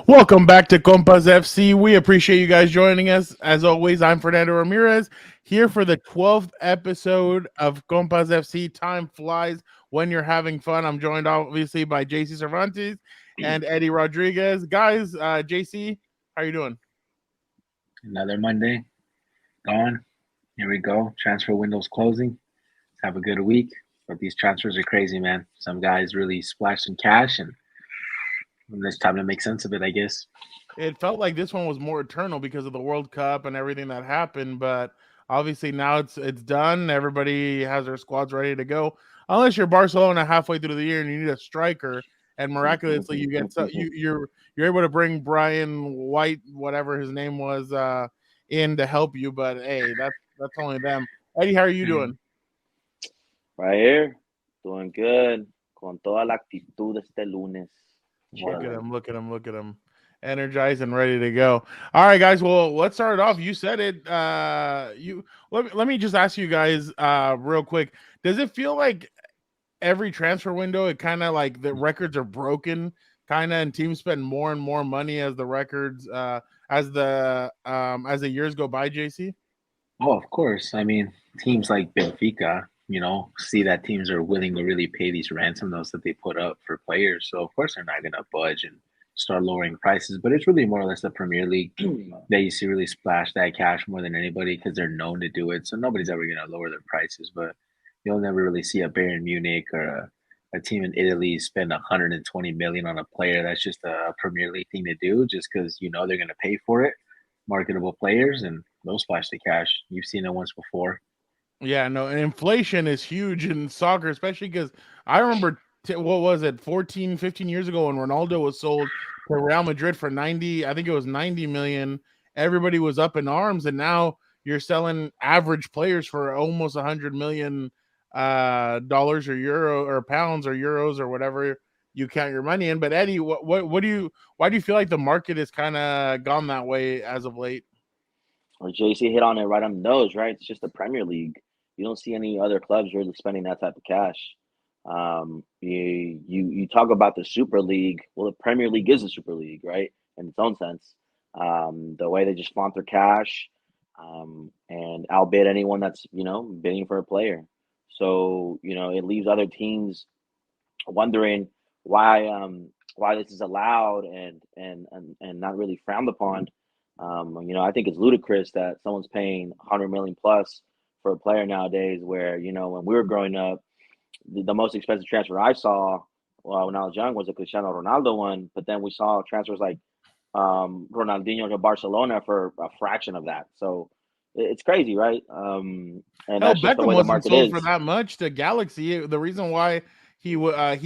Welcome back to Compas F.C. We appreciate you guys joining us. As always, I'm Fernando Ramirez here for the 12th episode of Compas F.C. Time flies when you're having fun. I'm joined obviously by J.C. Cervantes and Eddie Rodriguez. Guys, J.C., how you doing? Another Monday gone. Here we go. Transfer window's closing. Let's have a good week. But these transfers are crazy, man. Some guys really splashed some cash, and it's time to make sense of it, I guess. It felt like this one was more eternal because of the World Cup and everything that happened, but obviously now it's done. Everybody has their squads ready to go. Unless you're Barcelona halfway through the year and you need a striker, and miraculously you're able to bring Brian White, whatever his name was, in to help you. But hey, that's only them. Eddie, how are you doing? Right here, doing good, con toda la actitud este lunes. Look at Chilling. him, look at him, look at him. Energized and ready to go. All right, guys. Well, let's start it off. You said it. Let me just ask you guys real quick. Does it feel like every transfer window, it kind of like the records are broken, kind of, and teams spend more and more money as the records as the years go by, JC? Oh, of course. I mean, teams like Benfica, see that teams are willing to really pay these ransom notes that they put up for players. So, of course, they're not going to budge and start lowering prices. But it's really more or less the Premier League that you see really splash that cash more than anybody because they're known to do it. So, nobody's ever going to lower their prices. But you'll never really see a Bayern Munich or a team in Italy spend 120 million on a player. That's just a Premier League thing to do just because they're going to pay for it. Marketable players, and they'll splash the cash. You've seen it once before. Yeah, no, and inflation is huge in soccer, especially because I remember what was it, 14, 15 years ago when Ronaldo was sold to Real Madrid for 90, I think it was 90 million. Everybody was up in arms, and now you're selling average players for almost 100 million dollars or euro or pounds or euros or whatever you count your money in. But Eddie, what do you why do you feel like the market has kind of gone that way as of late? Or JC hit on it right on the nose, right? It's just the Premier League. You don't see any other clubs really spending that type of cash. You talk about the Super League. Well, the Premier League is a Super League, right? In its own sense. The way they just flaunt their cash, and outbid anyone that's bidding for a player. So it leaves other teams wondering why this is allowed and not really frowned upon. I think it's ludicrous that someone's paying 100 million plus for a player nowadays. Where when we were growing up, the most expensive transfer I saw, well, when I was young, was a Cristiano Ronaldo one. But then we saw transfers like Ronaldinho to Barcelona for a fraction of that. So it's crazy, right? And Hell, that's just the Beckham way the wasn't market sold for is. that much to Galaxy. The reason why he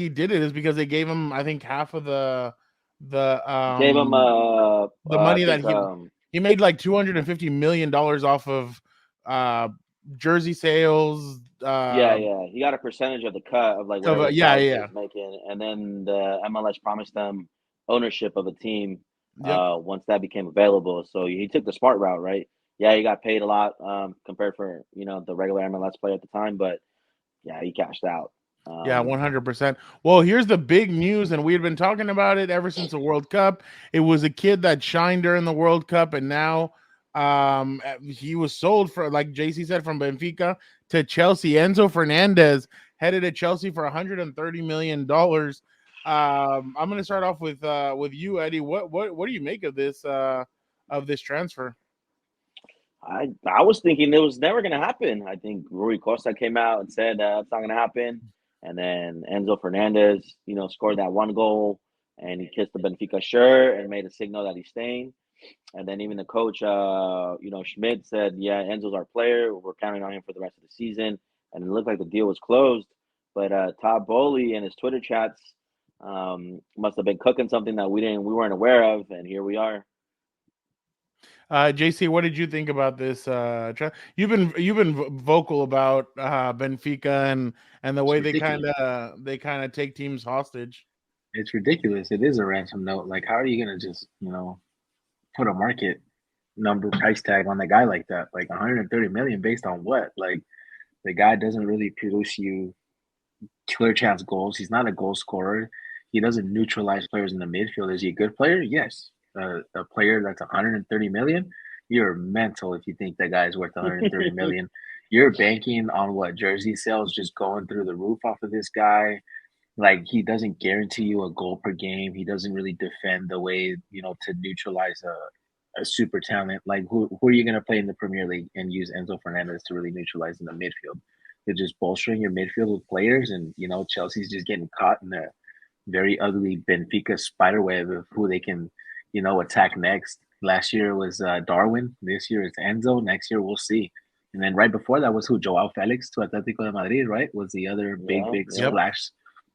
did it is because they gave him, I think, half of the Gave him, the I money that think, he made like $250 million off of uh jersey sales. yeah, he got a percentage of the cut of like Of whatever the yeah, club yeah, is making, and then the MLS promised them ownership of a team yep. once that became available. So he took the smart route, right? Yeah, he got paid a lot compared for the regular MLS player at the time, but yeah, he cashed out. Yeah, Um, 100%. Well, here's the big news, and we had been talking about it ever since the World Cup. It was a kid that shined during the World Cup, and now he was sold for, like JC said, from Benfica to Chelsea. Enzo Fernandez headed to Chelsea for $130 million. I'm going to start off with you, Eddie. What do you make of this transfer? I was thinking it was never going to happen. I think Rui Costa came out and said it's not going to happen, and then Enzo Fernandez, scored that one goal, and he kissed the Benfica shirt and made a signal that he's staying. And then even the coach, Schmidt said, "Yeah, Enzo's our player. We're counting on him for the rest of the season." And it looked like the deal was closed. But Todd Bowley and his Twitter chats must have been cooking something that we weren't aware of, and here we are. JC, what did you think about this? You've been vocal about Benfica and the It's way ridiculous. they kind of take teams hostage. It's ridiculous. It is a ransom note. Like, how are you gonna just, put a market number price tag on the guy like that? Like 130 million based on what? Like, the guy doesn't really produce you clear chance goals. He's not a goal scorer. he doesn't neutralize players in the midfield. Is he a good player? Yes. A player that's 130 million, you're mental if you think that guy's worth 130 million. You're banking on what jersey sales just going through the roof off of this guy. Like he doesn't guarantee you a goal per game. He doesn't really defend the way to neutralize a super talent. Like who are you gonna play in the Premier League and use Enzo Fernandez to really neutralize in the midfield? They're just bolstering your midfield with players, and Chelsea's just getting caught in the very ugly Benfica spiderweb of who they can attack next. Last year was Darwin. This year it's Enzo. Next year we'll see. And then right before that was who? Joao Felix to Atletico de Madrid, right? Was the other big splash.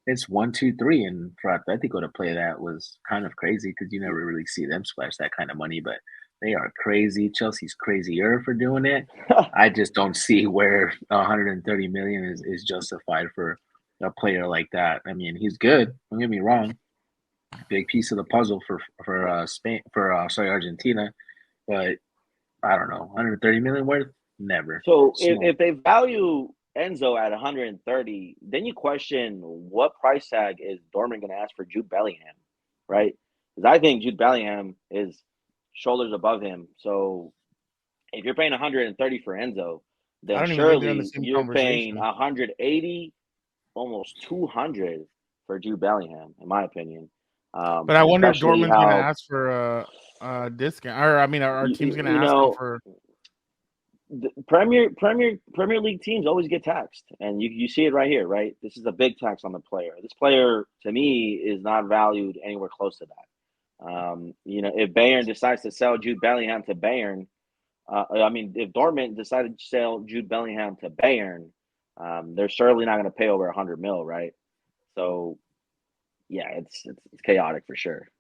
It's 1, 2, 3, and for Atletico to play that was kind of crazy because you never really see them splash that kind of money, but they are crazy. Chelsea's crazier for doing it. I just don't see where 130 million is justified for a player like that. I mean, he's good. Don't get me wrong. Big piece of the puzzle for Spain Argentina, but I don't know, 130 million worth. Never. So if they value Enzo at 130, then you question what price tag is Dortmund going to ask for Jude Bellingham, right? Because I think Jude Bellingham is shoulders above him. So if you're paying 130 for Enzo, then surely you're paying 180, almost 200 for Jude Bellingham, in my opinion. But I wonder if Dortmund's going to ask for a discount, or I mean, our team's going to ask them for. The Premier League teams always get taxed, and you see it right here, right? This is a big tax on the player. This player, to me, is not valued anywhere close to that. If Bayern decides to sell Jude Bellingham to Bayern, if Dortmund decided to sell Jude Bellingham to Bayern, they're certainly not going to pay over 100 mil, right? So, yeah, it's chaotic for sure.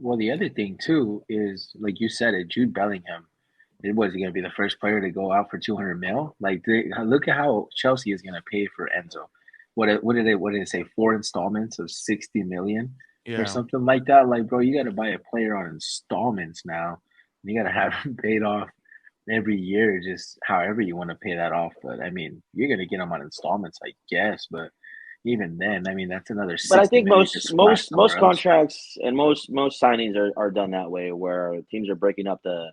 Well, the other thing too is, like you said, Jude Bellingham. Was he going to be the first player to go out for 200 mil? Like, look at how Chelsea is going to pay for Enzo. What did it say? 4 installments of 60 million or something like that. Like, bro, you got to buy a player on installments now. You got to have him paid off every year, just however you want to pay that off. But I mean, you're going to get him on installments, I guess. But even then, I mean, that's another. But I think most contracts and most signings are done that way, where teams are breaking up the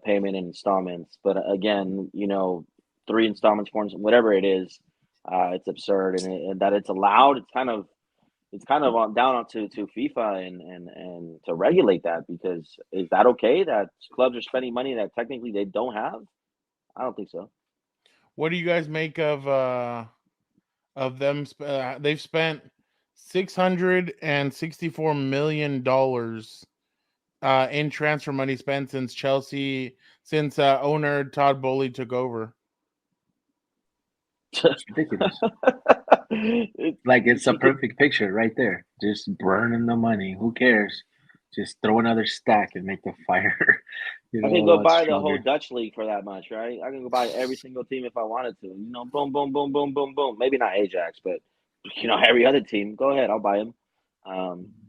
payment in installments. But again, 3 installments, 4 installments, whatever it is, it's absurd, and that it's allowed. It's kind of on down to FIFA and to regulate that, because is that okay that clubs are spending money that technically they don't have? I don't think so. What do you guys make of them? They've spent $664 million in transfer money spent since owner Todd Bowley took over. It's ridiculous. It's a perfect picture right there. Just burning the money. Who cares? Just throw another stack and make the fire. I can go buy the whole Dutch league for that much, right? I can go buy every single team if I wanted to. Boom, boom, boom, boom, boom, boom. Maybe not Ajax, but every other team. Go ahead, I'll buy them.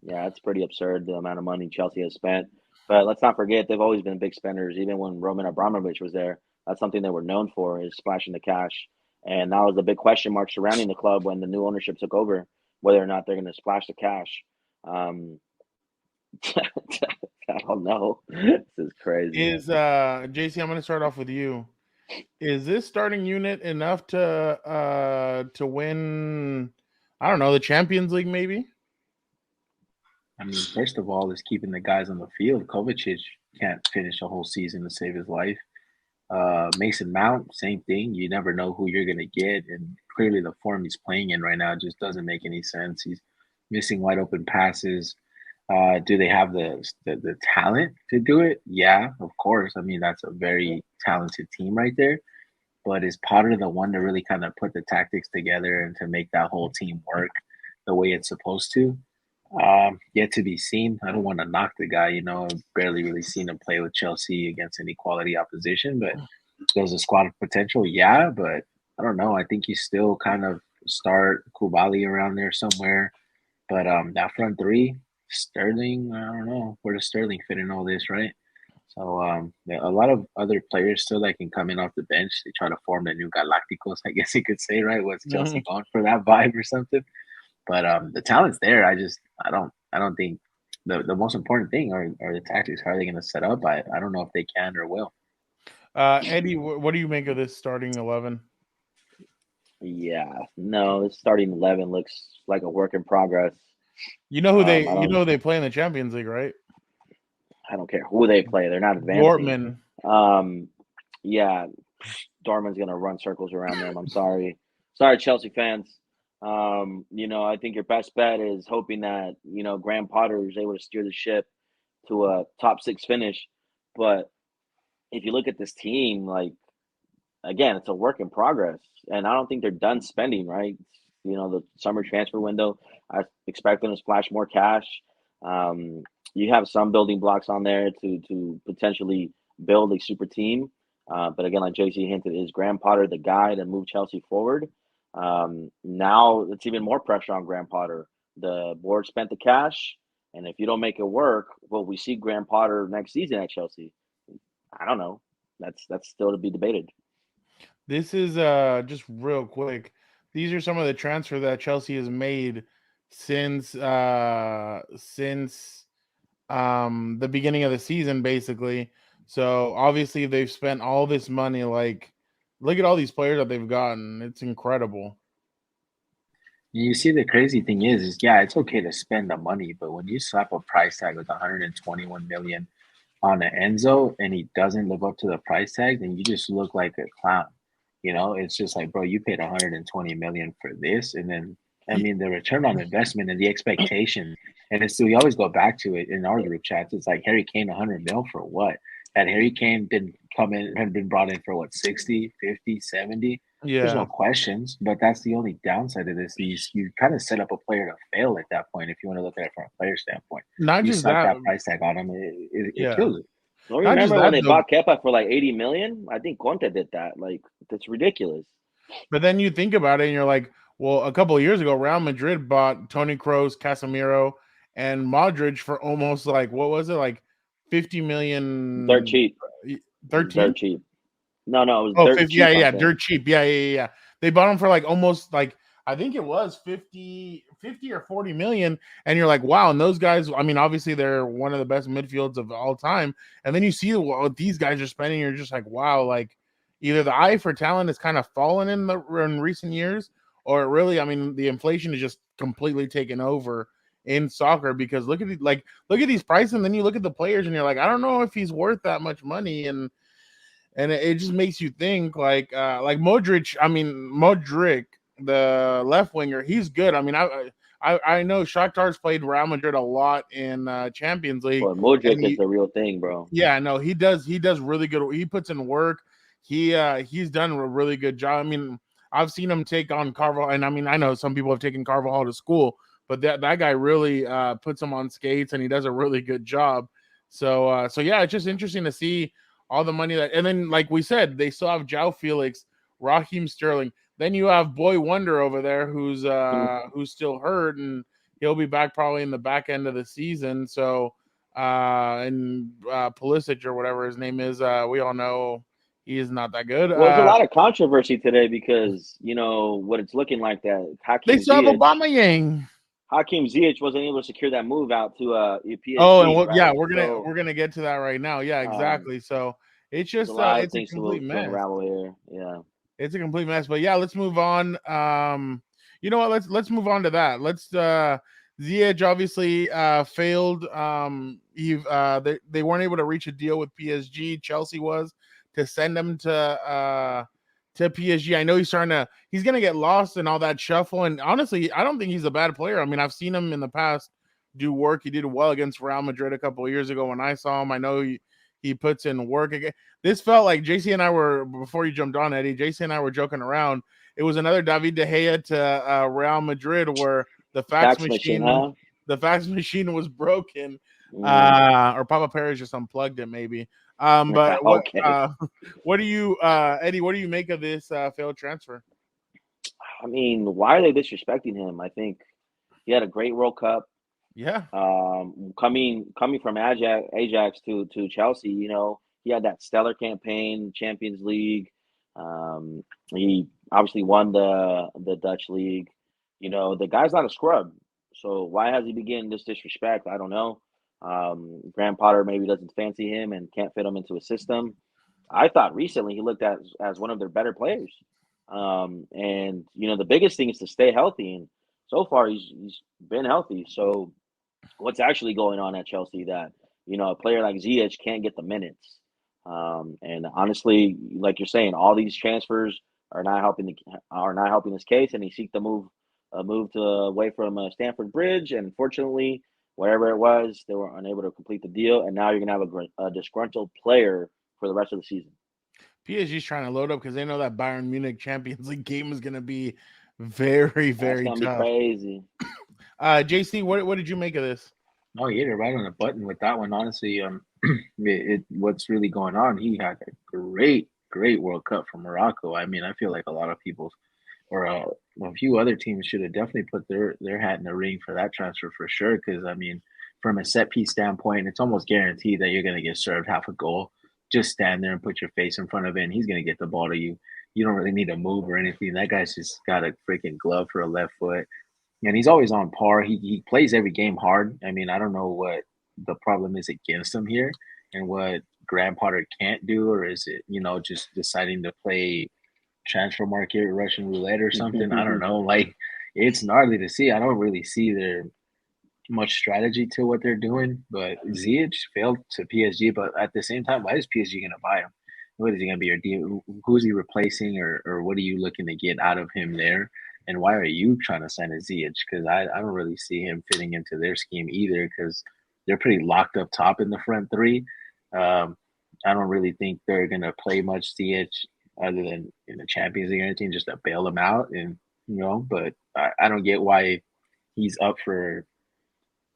Yeah, it's pretty absurd the amount of money Chelsea has spent. But let's not forget, they've always been big spenders. Even when Roman Abramovich was there, that's something they were known for, is splashing the cash. And that was the big question mark surrounding the club when the new ownership took over, whether or not they're going to splash the cash. I don't know. This is crazy. JC, I'm going to start off with you. Is this starting unit enough to win, I don't know, the Champions League maybe? I mean, first of all, is keeping the guys on the field. Kovacic can't finish a whole season to save his life. Mason Mount, same thing. You never know who you're going to get. And clearly the form he's playing in right now just doesn't make any sense. He's missing wide open passes. Do they have the talent to do it? Yeah, of course. I mean, that's a very talented team right there. But is Potter the one to really kind of put the tactics together and to make that whole team work the way it's supposed to? Yet to be seen. I don't want to knock the guy, I've barely really seen him play with Chelsea against any quality opposition, but there's a squad of potential, yeah, but I don't know. I think you still kind of start Koulibaly around there somewhere. But that front three, Sterling, I don't know. Where does Sterling fit in all this, right? So a lot of other players still that can come in off the bench. They try to form the new Galacticos, I guess you could say, right? Was Chelsea going for that vibe or something? But the talent's there. I don't think the most important thing are the tactics. How are they going to set up? I don't know if they can or will. Eddie, what do you make of this starting 11? Yeah, no, this starting 11 looks like a work in progress. You know who I don't, they play in the Champions League, right? I don't care who they play; they're not advancing. Dortmund. Yeah, Dortmund's gonna run circles around them. I'm sorry, Chelsea fans. I think your best bet is hoping that Graham Potter is able to steer the ship to a top 6 finish. But if you look at this team, like again, it's a work in progress, and I don't think they're done spending. Right, the summer transfer window, I expect them to splash more cash. You have some building blocks on there to potentially build a super team. But again, like JC hinted, is Graham Potter the guy to move Chelsea forward? Now it's even more pressure on Graham Potter. The board spent the cash, and if you don't make it work, will we see Graham Potter next season at Chelsea? I don't know. That's still to be debated. This is just real quick. These are some of the transfer that Chelsea has made since the beginning of the season, basically. So obviously they've spent all this money. Like, look at all these players that they've gotten. It's incredible. You see, the crazy thing is yeah, it's okay to spend the money, but when you slap a price tag with 121 million on an Enzo and he doesn't live up to the price tag, then you just look like a clown. It's just like, bro, you paid 120 million for this, and then I mean the return on investment and the expectation, and it's we always go back to it in our group chats. It's like Harry Kane 100 mil for what? Had Harry Kane been had been brought in for what 60, 50, 70? There's no Yeah. questions, but that's the only downside of this. You kind of set up a player to fail at that point if you want to look at it from a player standpoint. Not You just slap that. that price tag on him, it Yeah. kills it. Don't Not just remember when that they though. bought Kepa for like 80 million? I think Conte did that. Like, that's ridiculous. But then you think about it and you're like, well, a couple of years ago, Real Madrid bought Toni Kroos, Casemiro, and Modric for almost like, what was it, like 50 Dirt million? cheap. 13? Dirt cheap. No, it was Oh, dirt 50, cheap. yeah, I'm yeah, saying. dirt cheap. Yeah. They bought him for like almost like, I think it was 50 or 40 million. And you're like, wow. And those guys, I mean, obviously they're one of the best midfields of all time. And then you see what these guys are spending. You're just like, wow, like either the eye for talent has kind of fallen in recent years, or really, I mean, the inflation is just completely taken over in soccer because look at these prices. And then you look at the players and you're like, I don't know if he's worth that much money. And it just makes you think like Modric. I mean, Modric, the left winger, he's good. I mean, I know Shakhtar's played Real Madrid a lot in Champions League. But Modric And is the real thing, bro. yeah, no, he does really good. He puts in work. He's done a really good job. I mean, I've seen him take on Carvajal, and I mean, I know some people have taken Carvajal to school, but that guy really puts him on skates, and he does a really good job. So yeah, it's just interesting to see all the money and then like we said, they still have João Felix, Raheem Sterling. Then you have Boy Wonder over there who's still hurt, and he'll be back probably in the back end of the season. So and Pulisic or whatever his name is, we all know he is not that good. Well, there's a lot of controversy today because what it's looking like that They still have Aubameyang. Hakim Ziyech wasn't able to secure that move out to PSG. Oh, and right? we're gonna get to that right now. Yeah, exactly. So it's there's just a lot of it's a things complete to mess. unravel here. Yeah, It's a complete mess. But yeah, let's move on. You know what? Let's move on to that. Let's Ziyech obviously failed. They weren't able to reach a deal with PSG. Chelsea was to send him to PSG. I know he's gonna get lost in all that shuffle. And honestly, I don't think he's a bad player. I mean, I've seen him in the past do work. He did well against Real Madrid a couple of years ago when I saw him. I know he puts in work again. This felt like JC and I were, before you jumped on, Eddie, JC and I were joking around. It was another David De Gea to Real Madrid where the fax machine was broken. Or Papa Perez just unplugged it maybe. But what okay. what do you Eddie, what do you make of this failed transfer? I mean, why are they disrespecting him? I think he had a great World Cup. Yeah. Coming from Ajax to Chelsea, he had that stellar campaign, Champions League. He obviously won the Dutch league. the guy's not a scrub. So why has he been getting this disrespect? I don't know. Graham Potter maybe doesn't fancy him and can't fit him into a system. I thought recently he looked at as one of their better players. And the biggest thing is to stay healthy, and so far he's been healthy. So what's actually going on at Chelsea that a player like Ziyech can't get the minutes? And honestly, like you're saying, all these transfers are not helping his case, and he seek to move to away from Stamford Bridge, and unfortunately, whatever it was, they were unable to complete the deal, and now you're gonna have a disgruntled player for the rest of the season. PSG's trying to load up because they know that Bayern Munich Champions League game is going to be very, very That's gonna be tough. crazy. JC, what did you make of this? Oh, you hit it right on the button with that one. Honestly, what's really going on? He had a great World Cup for Morocco. I mean, I feel like a lot of people, or a few other teams, should have definitely put their hat in the ring for that transfer for sure. Because I mean, from a set piece standpoint, it's almost guaranteed that you're going to get served half a goal. Just stand there and put your face in front of it, and he's going to get the ball to you. You don't really need to move or anything. That guy's just got a freaking glove for a left foot. And he's always on par. He plays every game hard. I mean, I don't know what the problem is against him here and what Graham Potter can't do, or is it, just deciding to play transfer market Russian roulette or something? I don't know. Like, it's gnarly to see. I don't really see there much strategy to what they're doing. But Ziyech failed to PSG, but at the same time, why is PSG going to buy him? What is he going to be your deal? Who's he replacing, or what are you looking to get out of him there? And why are you trying to sign a Ziyech? Because I don't really see him fitting into their scheme either, because they're pretty locked up top in the front three. I don't really think they're going to play much Ziyech other than in the Champions League or anything, just to bail him out. And, but I don't get why he's up for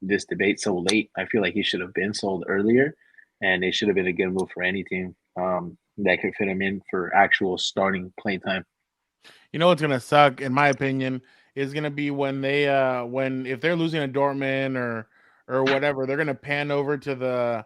this debate so late. I feel like he should have been sold earlier, and it should have been a good move for any team that could fit him in for actual starting play time. You know what's gonna suck, in my opinion, is gonna be when if they're losing a Dortmund or whatever, they're gonna pan over to the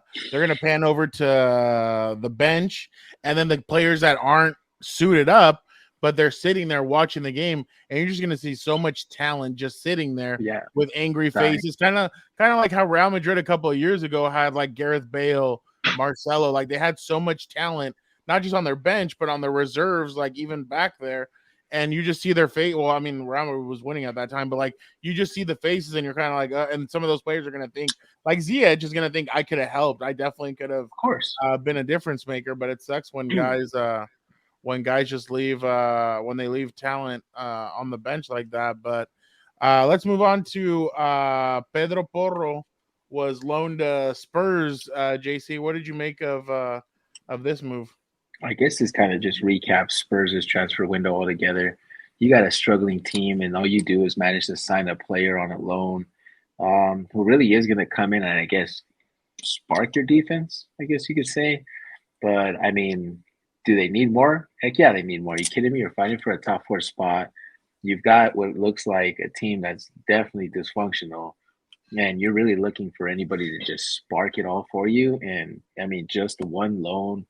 bench, and then the players that aren't suited up, but they're sitting there watching the game, and you're just gonna see so much talent just sitting there with angry faces, kind of like how Real Madrid a couple of years ago had like Gareth Bale, Marcelo, like they had so much talent, not just on their bench, but on their reserves, like even back there. And you just see their face. Well, I mean, Real Madrid was winning at that time, but like you just see the faces, and you're kind of like, and some of those players are gonna think, like Ziyech is gonna think, I could have helped. I definitely could have, of course, been a difference maker. But it sucks when guys just leave when they leave talent on the bench like that. But let's move on to Pedro Porro was loaned to Spurs. JC, what did you make of this move? I guess this kind of just recaps Spurs' transfer window altogether. You got a struggling team, and all you do is manage to sign a player on a loan who really is going to come in and, I guess, spark your defense, I guess you could say. But, I mean, do they need more? Heck yeah, they need more. Are you kidding me? You're fighting for a top 4 spot. You've got what looks like a team that's definitely dysfunctional, and you're really looking for anybody to just spark it all for you. And, I mean, just one loan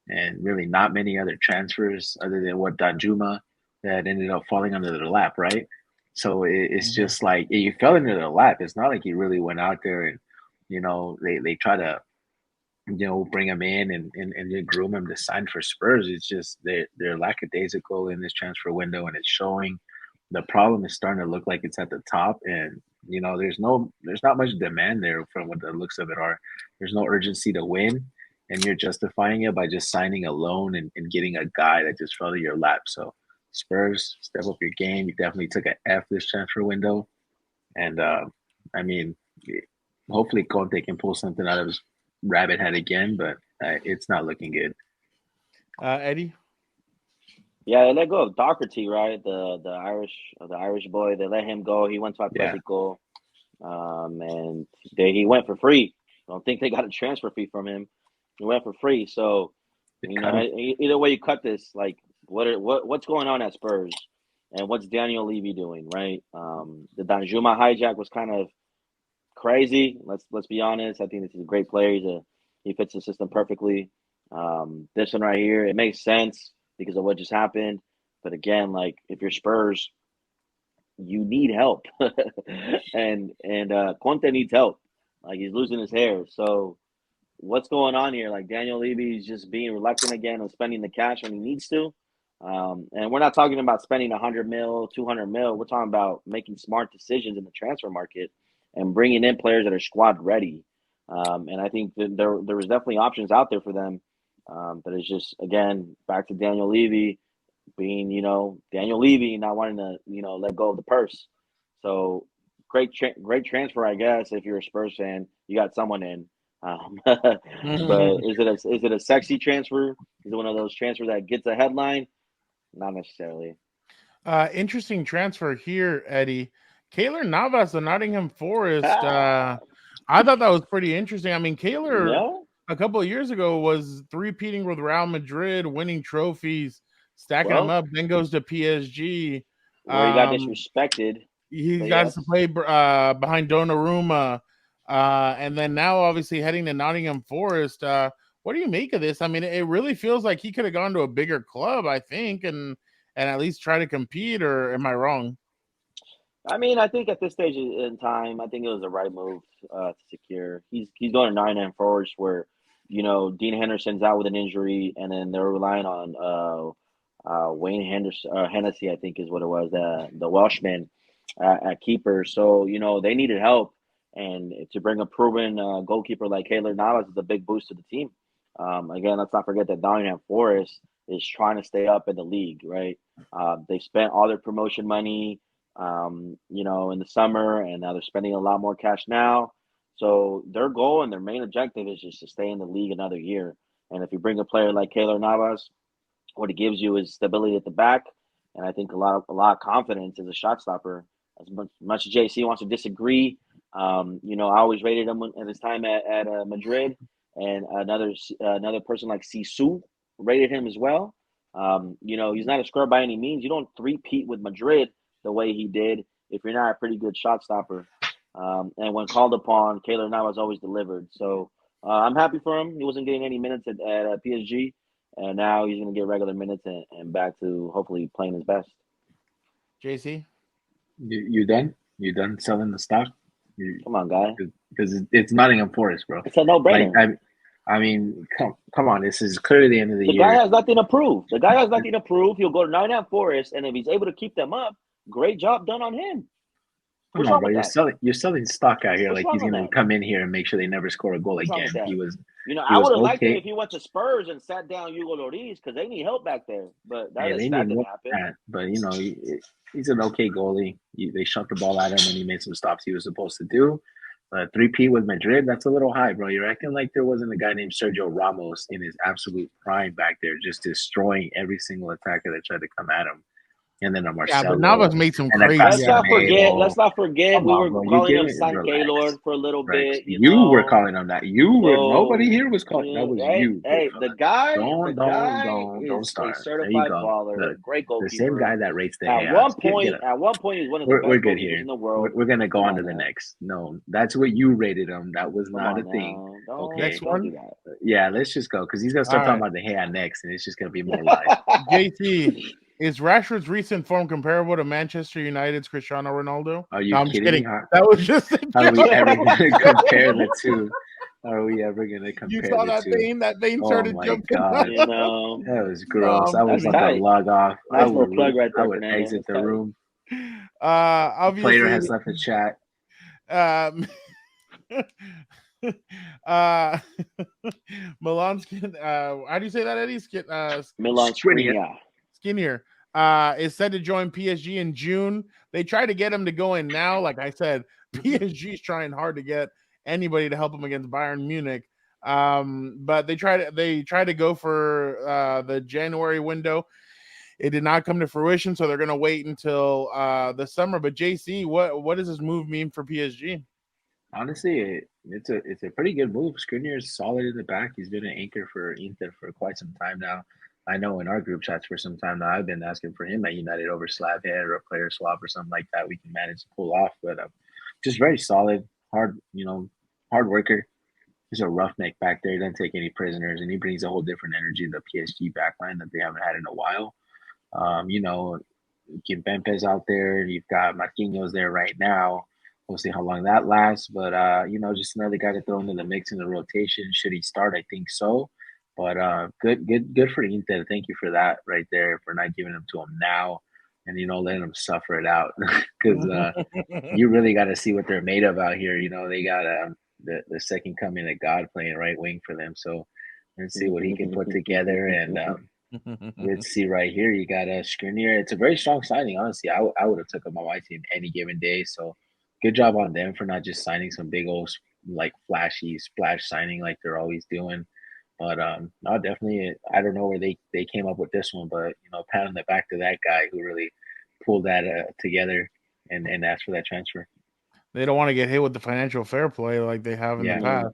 and really not many other transfers other than what Danjuma that ended up falling under their lap, right? So it's just like you fell into their lap. It's not like he really went out there and, they try to, bring him in and groom him to sign for Spurs. It's just they're lackadaisical in this transfer window, and it's showing. The problem is starting to look like it's at the top, and there's not much demand there from what the looks of it are. There's no urgency to win, and you're justifying it by just signing a loan and getting a guy that just fell to your lap. So Spurs, step up your game. You definitely took an F this transfer window, and I mean, hopefully Conte can pull something out of his rabbit head again, but it's not looking good. Eddie? Yeah, they let go of Doherty, right? The Irish boy. They let him go. He went to Atletico, and he went for free. I don't think they got a transfer fee from him. He went for free. So, either way you cut this, like what's going on at Spurs, and what's Daniel Levy doing, right? The Danjuma hijack was kind of crazy. Let's be honest. I think this is a great player. He fits the system perfectly. This one right here, it makes sense because of what just happened. But again, like if you're Spurs, you need help, and Conte needs help. Like he's losing his hair. So what's going on here? Like Daniel Levy's just being reluctant again and spending the cash when he needs to. And we're not talking about spending 100 mil, 200 mil. We're talking about making smart decisions in the transfer market and bringing in players that are squad ready. And I think that there was definitely options out there for them. But it's just, again, back to Daniel Levy being, Daniel Levy not wanting to, let go of the purse. So great transfer, I guess. If you're a Spurs fan, you got someone in. But is it a sexy transfer? Is it one of those transfers that gets a headline? Not necessarily. Interesting transfer here, Eddie. Keylor Navas of Nottingham Forest. I thought that was pretty interesting. I mean, Keylor a couple of years ago was three-peating with Real Madrid, winning trophies, stacking them up, then goes to PSG. Where he got disrespected. He got to play behind Donnarumma. And then now obviously heading to Nottingham Forest. What do you make of this? I mean, it really feels like he could have gone to a bigger club, I think, and at least try to compete, or am I wrong? I mean, I think at this stage in time, I think it was the right move to secure. He's going to Nottingham Forest where, Dean Henderson's out with an injury, and then they're relying on Wayne Hennessy, I think is what it was, the Welshman at keeper. So, they needed help. And to bring a proven goalkeeper like Keylor Navas is a big boost to the team. Again, let's not forget that Nottingham Forest is trying to stay up in the league, right? They spent all their promotion money, in the summer, and now they're spending a lot more cash now. So their goal and their main objective is just to stay in the league another year. And if you bring a player like Keylor Navas, what it gives you is stability at the back, and I think a lot of confidence as a shot stopper. As much as J.C. wants to disagree, I always rated him at his time at Madrid, and another person like Sisu rated him as well. He's not a scrub by any means. You don't three-peat with Madrid the way he did if you're not a pretty good shot stopper. And when called upon, Keylor Navas always delivered. So I'm happy for him. He wasn't getting any minutes at PSG, and now he's going to get regular minutes and back to hopefully playing his best. JC? You done? You done selling the stock? Come on, guy. Because it's Nottingham Forest, bro. It's a no-brainer. I mean, come on. This is clearly the end of the year. The guy has nothing to prove. He'll go to Nottingham Forest, and if he's able to keep them up, great job done on him. Come on, bro. You're selling stock out here. Like he's going to come in here and make sure they never score a goal again. He was. I would have liked it if he went to Spurs and sat down Hugo Lloris because they need help back there. But that didn't happen. But he's an okay goalie. They shot the ball at him and he made some stops he was supposed to do. 3P with Madrid, that's a little high, bro. You're acting like there wasn't a guy named Sergio Ramos in his absolute prime back there, just destroying every single attacker that tried to come at him. And then a Marcel. Yeah, but Navas made some crazy. Let's not forget. We were calling him San Keylor for a little bit. You were calling him that. Nobody here was calling. That was you. Hey, the guy. Don't start. A certified baller, great goalkeeper. The same guy that rates the At one point, he's one of the best goalkeepers in the world. We're gonna go on to the next. No, that's what you rated him. That was not a thing. Okay. Next one. Yeah, let's just go because he's gonna start talking about the hair next, and it's just gonna be more live. JT. Is Rashford's recent form comparable to Manchester United's Cristiano Ronaldo? Are you kidding? Huh? That was just a Are we ever going to compare the two? Are we ever going to compare the two? You saw that vein? That vein started jumping. God. That was gross. I was about to log off. I would exit the room. Obviously, player has left the chat. Milan how do you say that, Eddie? Milan Škriniar is said to join PSG in June. They try to get him to go in now. Like I said, PSG is trying hard to get anybody to help them against Bayern Munich. But they try to go for the January window. It did not come to fruition, so they're going to wait until the summer. But JC, what does this move mean for PSG? Honestly, it's a pretty good move. Škriniar is solid in the back. He's been an anchor for Inter for quite some time now. I know in our group chats for some time now, I've been asking for him at United over Slavhead or a player swap or something like that we can manage to pull off. But just very solid, hard worker. He's a roughneck back there. He doesn't take any prisoners, and he brings a whole different energy to the PSG backline that they haven't had in a while. Kimpembe's out there. You've got Marquinhos there right now. We'll see how long that lasts. But just another guy to throw into the mix in the rotation. Should he start? I think so. But good for Inter. Thank you for that right there, for not giving them to him now, and letting them suffer it out, because you really got to see what they're made of out here. They got the second coming of God playing right wing for them. So let's see what he can put together. And let's see right here. You got Škriniar. It's a very strong signing, honestly. I would have took him on my team any given day. So good job on them for not just signing some big old flashy splash signing like they're always doing. But no, definitely, I don't know where they came up with this one, but pat on the back to that guy who really pulled that together and asked for that transfer. They don't want to get hit with the financial fair play like they have in the Yeah.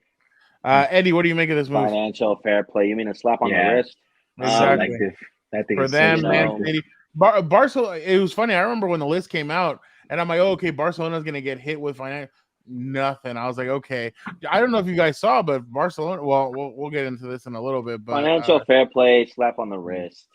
past. Eddie, what do you make of this move? Financial fair play. You mean a slap on the Yeah. wrist? Exactly. Selective. That thing For is so them, Man selective. City, Barcelona. It was funny. I remember when the list came out, and I'm like, "Oh, okay, Barcelona's gonna get hit with financial." Nothing. I was like, okay. I don't know if you guys saw, but Barcelona. Well, we'll get into this in a little bit. But Financial fair play, slap on the wrist.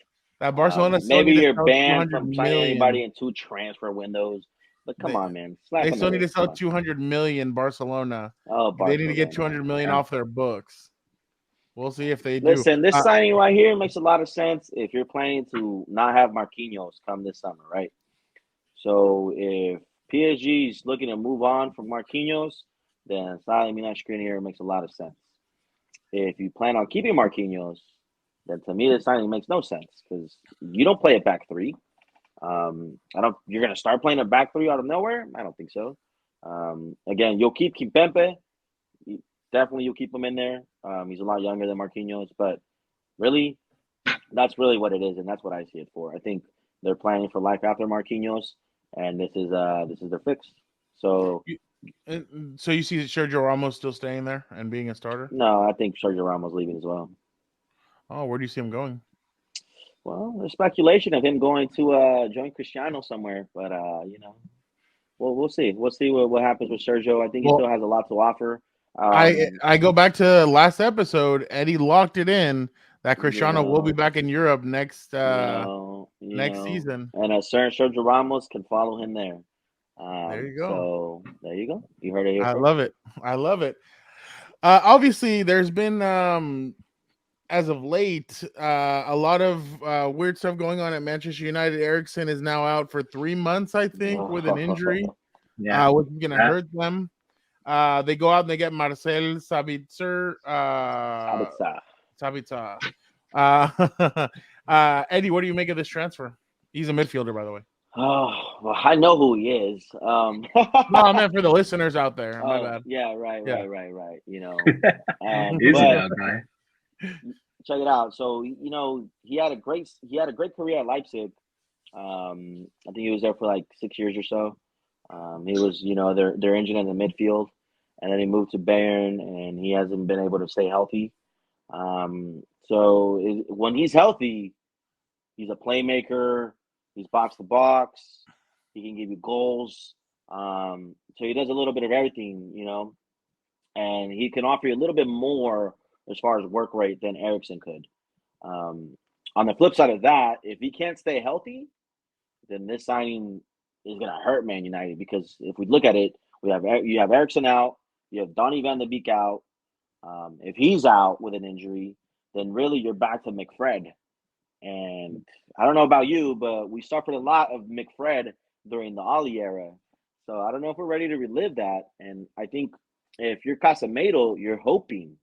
that Barcelona still Maybe need to you're sell banned 200 from signing million. anybody in 2 transfer windows. But come on, man. Slap They on still the need to wrist. sell 200 million. Barcelona. Oh, They need to get Barcelona. 200 million off their books. We'll see if they do. Listen, this signing right here makes a lot of sense if you're planning to not have Marquinhos come this summer, right? So if PSG is looking to move on from Marquinhos, then signing Milan Škriniar makes a lot of sense. If you plan on keeping Marquinhos, then to me the signing makes no sense because you don't play a back three. You're gonna start playing a back three out of nowhere? I don't think so. Again, you'll keep Kimpembe. Definitely, you'll keep him in there. He's a lot younger than Marquinhos, but really, that's really what it is, and that's what I see it for. I think they're planning for life after Marquinhos, and this is their fix. So you see Sergio Ramos still staying there and being a starter? No, I think Sergio Ramos leaving as well. Oh, where do you see him going? Well, there's speculation of him going to join Cristiano somewhere, but we'll see. We'll see what happens with Sergio. I think he still has a lot to offer. I go back to last episode. Eddie locked it in that Cristiano will be back in Europe next season, and a certain Sergio Ramos can follow him there. There you go. So there you go. You heard it here. I love it. I love it. Obviously, there's been as of late a lot of weird stuff going on at Manchester United. Eriksen is now out for 3 months, I think, with an injury. Which is going to hurt them. They go out and they get Marcel Sabitzer. Sabitzer. Eddie, what do you make of this transfer? He's a midfielder, by the way. Oh, well, I know who he is. No, I meant for the listeners out there. My bad. Yeah, right. Check it out. So he had a great career at Leipzig. I think he was there for like 6 years or so. He was their engine in the midfield, and then he moved to Bayern, and he hasn't been able to stay healthy. So when he's healthy, he's a playmaker. He's box to box. He can give you goals. So he does a little bit of everything, and he can offer you a little bit more as far as work rate than Eriksen could. On the flip side of that, if he can't stay healthy, then this signing is going to hurt Man United, because if we look at it, you have Eriksen out, you have Donny van de Beek out. If he's out with an injury, then really you're back to McFred. And I don't know about you, but we suffered a lot of McFred during the Oli era. So I don't know if we're ready to relive that. And I think if you're Casemiro, you're hoping,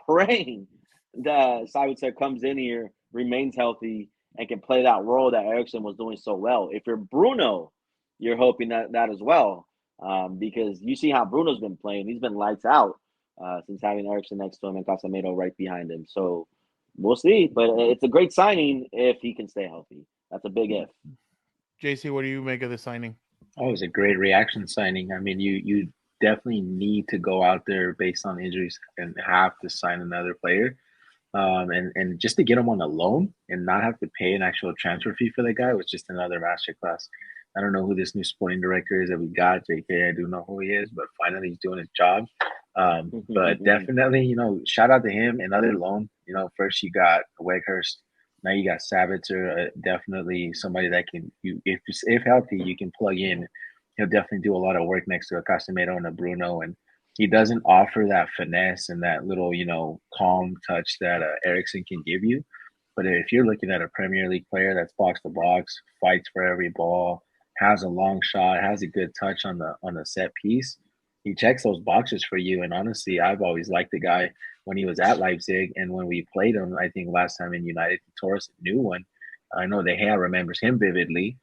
praying that Sabitzer comes in here, remains healthy, and can play that role that Eriksen was doing so well. If you're Bruno, you're hoping that as well, because you see how Bruno's been playing. He's been lights out since having Eriksen next to him and Casemiro right behind him. So we'll see, but it's a great signing if he can stay healthy. That's a big if. JC, what do you make of the signing? Oh, it was a great reaction signing. I mean, you definitely need to go out there based on injuries and have to sign another player. And just to get him on a loan and not have to pay an actual transfer fee for the guy was just another masterclass. I don't know who this new sporting director is that we got. JK, I do know who he is, but finally he's doing his job. But definitely, shout out to him. Another loan. First you got Weghorst, Now you got Sabitzer, definitely somebody that if healthy, you can plug in. He'll definitely do a lot of work next to a Casemiro and a Bruno, and he doesn't offer that finesse and that little, calm touch that Eriksen can give you. But if you're looking at a Premier League player that's box to box, fights for every ball, has a long shot, has a good touch on the set piece, he checks those boxes for you. And honestly, I've always liked the guy when he was at Leipzig, and when we played him, I think last time in United, he tore us a new one. I know De Gea remembers him vividly.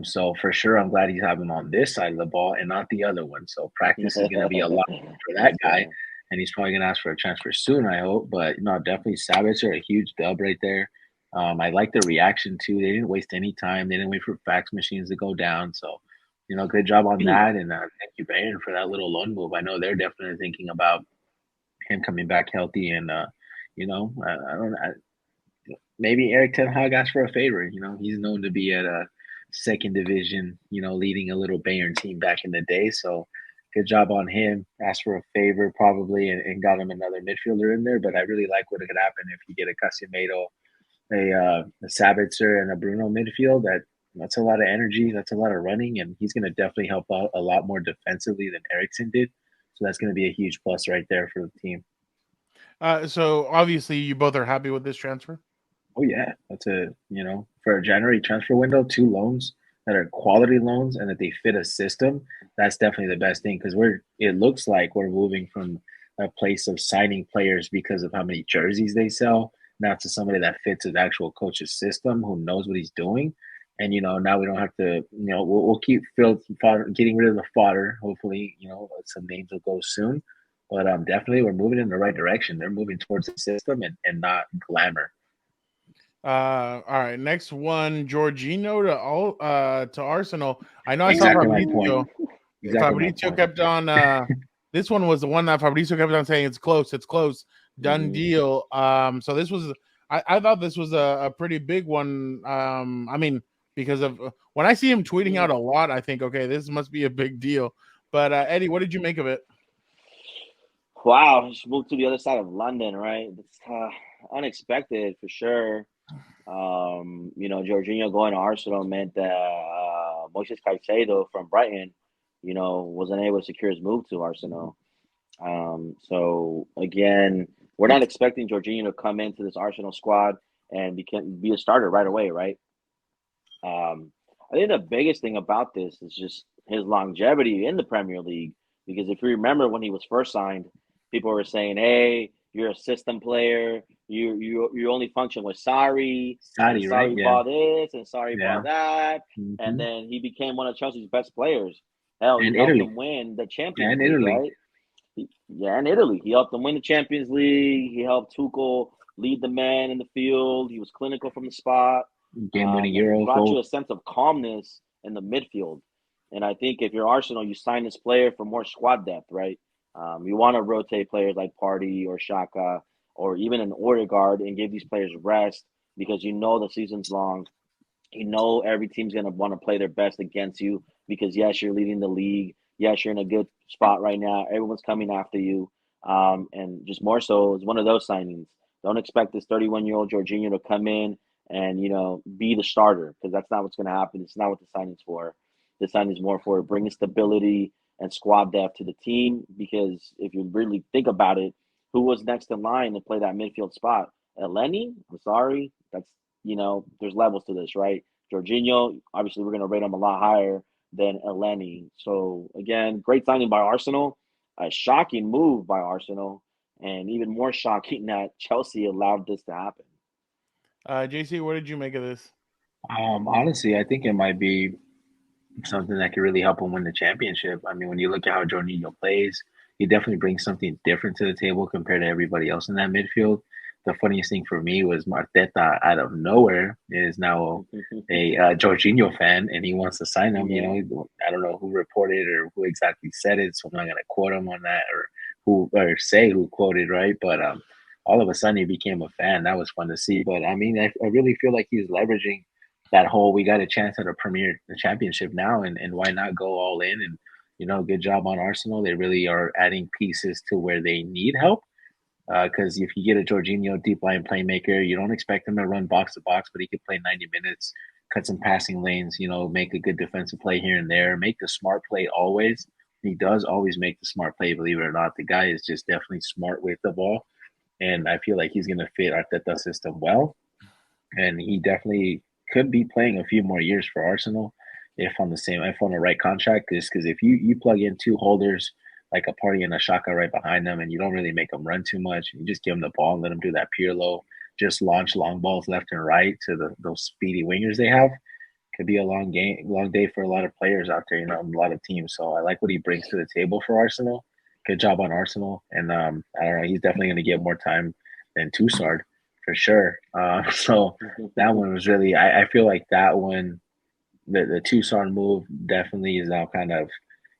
So for sure, I'm glad he's having him on this side of the ball and not the other one. So practice is going to be a lot for that guy, and he's probably going to ask for a transfer soon, I hope. But definitely Sabitzer, a huge dub right there. I like the reaction too. They didn't waste any time. They didn't wait for fax machines to go down. So, good job on that. And thank you, Bayern, for that little loan move. I know they're definitely thinking about him coming back healthy. And I don't know. Maybe Eric Ten Hag asked for a favor. He's known to be at a second division, leading a little Bayern team back in the day. So good job on him. Asked for a favor probably and got him another midfielder in there. But I really like what could happen if you get a Casemiro, a Sabitzer, and a Bruno midfield. That's a lot of energy. That's a lot of running. And he's going to definitely help out a lot more defensively than Eriksen did. So that's going to be a huge plus right there for the team. So obviously you both are happy with this transfer? Oh yeah, that's for a January transfer window, 2 loans that are quality loans and that they fit a system. That's definitely the best thing because it looks like we're moving from a place of signing players because of how many jerseys they sell now to somebody that fits his actual coach's system who knows what he's doing. And now we don't have to. We'll keep getting rid of the fodder. Hopefully, some names will go soon. But definitely, we're moving in the right direction. They're moving towards the system and not glamour. All right, next one, Jorginho to Arsenal. I know Exactly I my saw point. Fabrizio kept on. This one was the one that Fabrizio kept on saying it's close, done deal. So this was I thought this was a pretty big one. I mean, because of when I see him tweeting out a lot, I think okay, this must be a big deal. But Eddie, what did you make of it? Wow, just moved to the other side of London, right? It's unexpected for sure. Jorginho going to Arsenal meant that Moises Caicedo from Brighton, wasn't able to secure his move to Arsenal. So again, we're not expecting Jorginho to come into this Arsenal squad and be a starter right away, right? I think the biggest thing about this is just his longevity in the Premier League. Because if you remember when he was first signed, people were saying, "Hey, you're a system player. You only function with Sarri right? bought this and Sarri bought that." Mm-hmm. And then he became one of Chelsea's best players. Hell, he helped them win the Champions League, right? In Italy. He helped them win the Champions League. He helped Tuchel lead the man in the field. He was clinical from the spot. Game-winning Euro. Brought you a sense of calmness in the midfield. And I think if you're Arsenal, you sign this player for more squad depth, right? You want to rotate players like Partey or Xhaka or even an Odegaard and give these players rest because the season's long. Every team's going to want to play their best against you because, yes, you're leading the league. Yes, you're in a good spot right now. Everyone's coming after you. And just more so, it's one of those signings. Don't expect this 31-year-old Jorginho to come in and, be the starter because that's not what's going to happen. It's not what the signing's for. The signing is more for bringing stability and squad depth to the team because if you really think about it, who was next in line to play that midfield spot? Elneny? I'm sorry. That's, there's levels to this, right? Jorginho, obviously, we're going to rate him a lot higher than Elneny. So, again, great signing by Arsenal. A shocking move by Arsenal. And even more shocking that Chelsea allowed this to happen. JC, what did you make of this? Honestly, I think it might be something that could really help him win the championship. I mean, when you look at how Jorginho plays, he definitely brings something different to the table compared to everybody else in that midfield. The funniest thing for me was Arteta out of nowhere is now a Jorginho fan, and he wants to sign him. I don't know who reported or who exactly said it, so I'm not going to quote him on that or say who quoted, right? But all of a sudden he became a fan. That was fun to see. But I mean, I really feel like he's leveraging that whole we got a chance at a Premier Championship now, and why not go all in? And good job on Arsenal. They really are adding pieces to where they need help. Because if you get a Jorginho deep line playmaker, you don't expect him to run box to box, but he could play 90 minutes, cut some passing lanes, make a good defensive play here and there, make the smart play always. He does always make the smart play, believe it or not. The guy is just definitely smart with the ball, and I feel like he's going to fit Arteta's system well. And he definitely could be playing a few more years for Arsenal if on the right contract. Because if you plug in two holders like a Party and a Shaka right behind them, and you don't really make them run too much, you just give them the ball and let them do that Pirlo, just launch long balls left and right to those speedy wingers they have. Could be a long day for a lot of players out there, a lot of teams. So I like what he brings to the table for Arsenal. Good job on Arsenal, and I don't know, he's definitely going to get more time than Tussard for sure. So that one was really, I feel like that one, the Tucson move definitely is now kind of,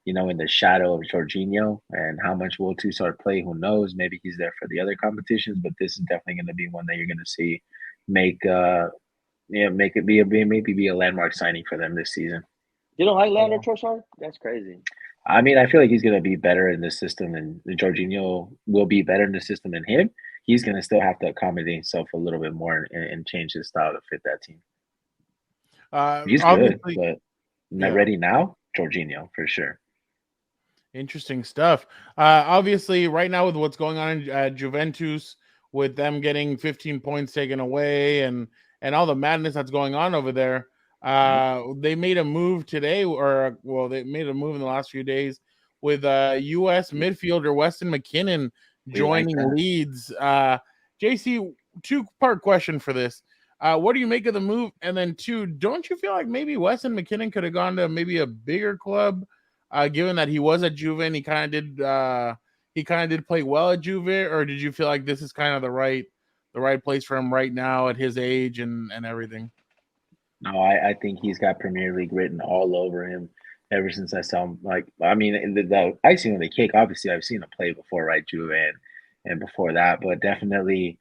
in the shadow of Jorginho, and how much will Tucson play? Who knows? Maybe he's there for the other competitions, but this is definitely going to be one that you're going to see make it be a landmark signing for them this season. You don't like Leandro Trossard? That's crazy. I mean, I feel like he's going to be better in the system, and Jorginho will be better in the system than him. He's going to still have to accommodate himself a little bit more and change his style to fit that team. He's good, but not ready now. Jorginho for sure. Interesting stuff. Obviously, right now with what's going on in Juventus, with them getting 15 points taken away and all the madness that's going on over there, they made a move today, they made a move in the last few days with U.S. midfielder Weston McKennie joining Leeds. J.C., two-part question for this. What do you make of the move? And then two, don't you feel like maybe Weston McKennie could have gone to maybe a bigger club, given that he was at Juve and he kind of did play well at Juve, or did you feel like this is kind of the right place for him right now at his age and everything? No, I think he's got Premier League written all over him ever since I saw him. The icing on the cake, obviously I've seen him play before, right, Juve and before that, but definitely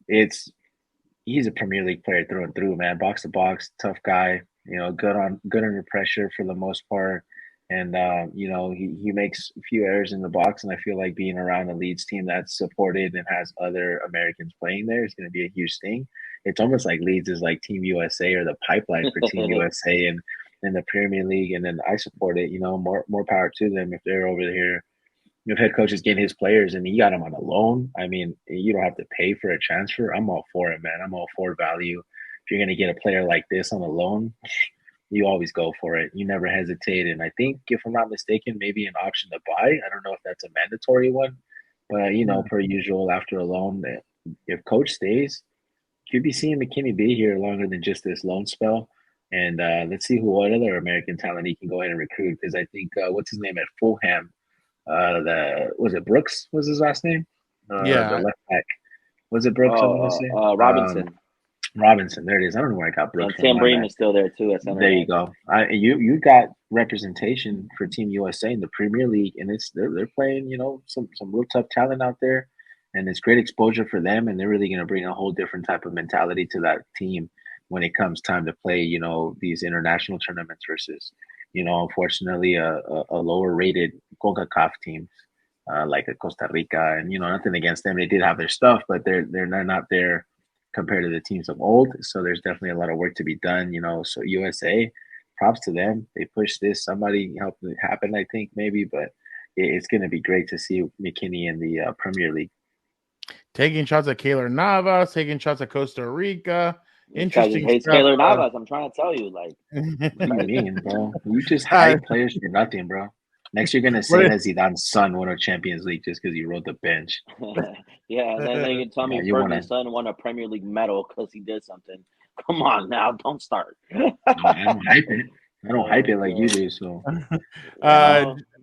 he's a Premier League player through and through, man. Box to box, tough guy, good under pressure for the most part. And, he makes a few errors in the box, and I feel like being around a Leeds team that's supported and has other Americans playing there is going to be a huge thing. It's almost like Leeds is like Team USA or the pipeline for Team USA and in the Premier League. And then I support it, more power to them if they're over here. If head coach is getting his players and he got them on a loan, I mean, you don't have to pay for a transfer. I'm all for it, man. I'm all for value. If you're going to get a player like this on a loan, you always go for it. You never hesitate. And I think, if I'm not mistaken, maybe an option to buy. I don't know if that's a mandatory one, but, per usual, after a loan, if coach stays, you'd be seeing McKennie be here longer than just this loan spell. And let's see what other American talent he can go ahead and recruit. Because I think, what's his name at Fulham? Was it Brooks? Was his last name? The left back. Was it Brooks? Robinson. Robinson. There it is. I don't know where I got Brooks. Tim Bream is still there too. There you go. You got representation for Team USA in the Premier League, and they're playing some real tough talent out there, and it's great exposure for them. And they're really going to bring a whole different type of mentality to that team when it comes time to play these international tournaments versus unfortunately a lower rated CONCACAF team like a Costa Rica. And nothing against them, they did have their stuff, but they're not there compared to the teams of old. So there's definitely a lot of work to be done. So USA, props to them. They pushed this. Somebody helped it happen, I think, maybe, but it's going to be great to see McKennie in the Premier League. Taking shots at Keylor Navas, taking shots at Costa Rica. Interesting stuff. Keylor Navas, I'm trying to tell you, like. What do you mean, bro? You just hype players for nothing, bro. Next, you're gonna say that Zidane's son won a Champions League just because he rode the bench. Yeah, and then you can tell me Fergie's son won a Premier League medal because he did something. Come on now, don't start. I don't hype it. I don't hype it like you do. So,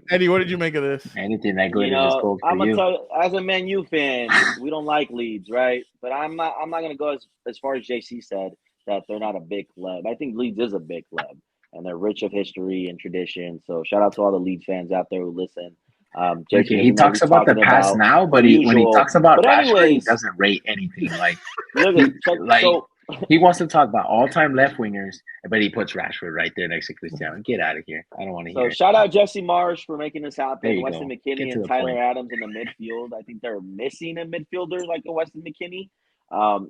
Eddie, what did you make of this? Anything that glitters is gold for I'm gonna you. tell you, as a Man U fan, we don't like Leeds, right? But I'm not gonna go as far as JC said that they're not a big club. I think Leeds is a big club, and they're rich of history and tradition. So shout out to all the Leeds fans out there who listen. He talks about the past now, but when he talks about last year, he doesn't rate anything. Like, look, He wants to talk about all-time left wingers, but he puts Rashford right there next to Cristiano. Get out of here. I don't want to So hear it. shout out Jesse Marsh for making this There happen. you Weston go. Get McKennie to and the Tyler point. Adams in the midfield. I think they're missing a midfielder like a Weston McKennie,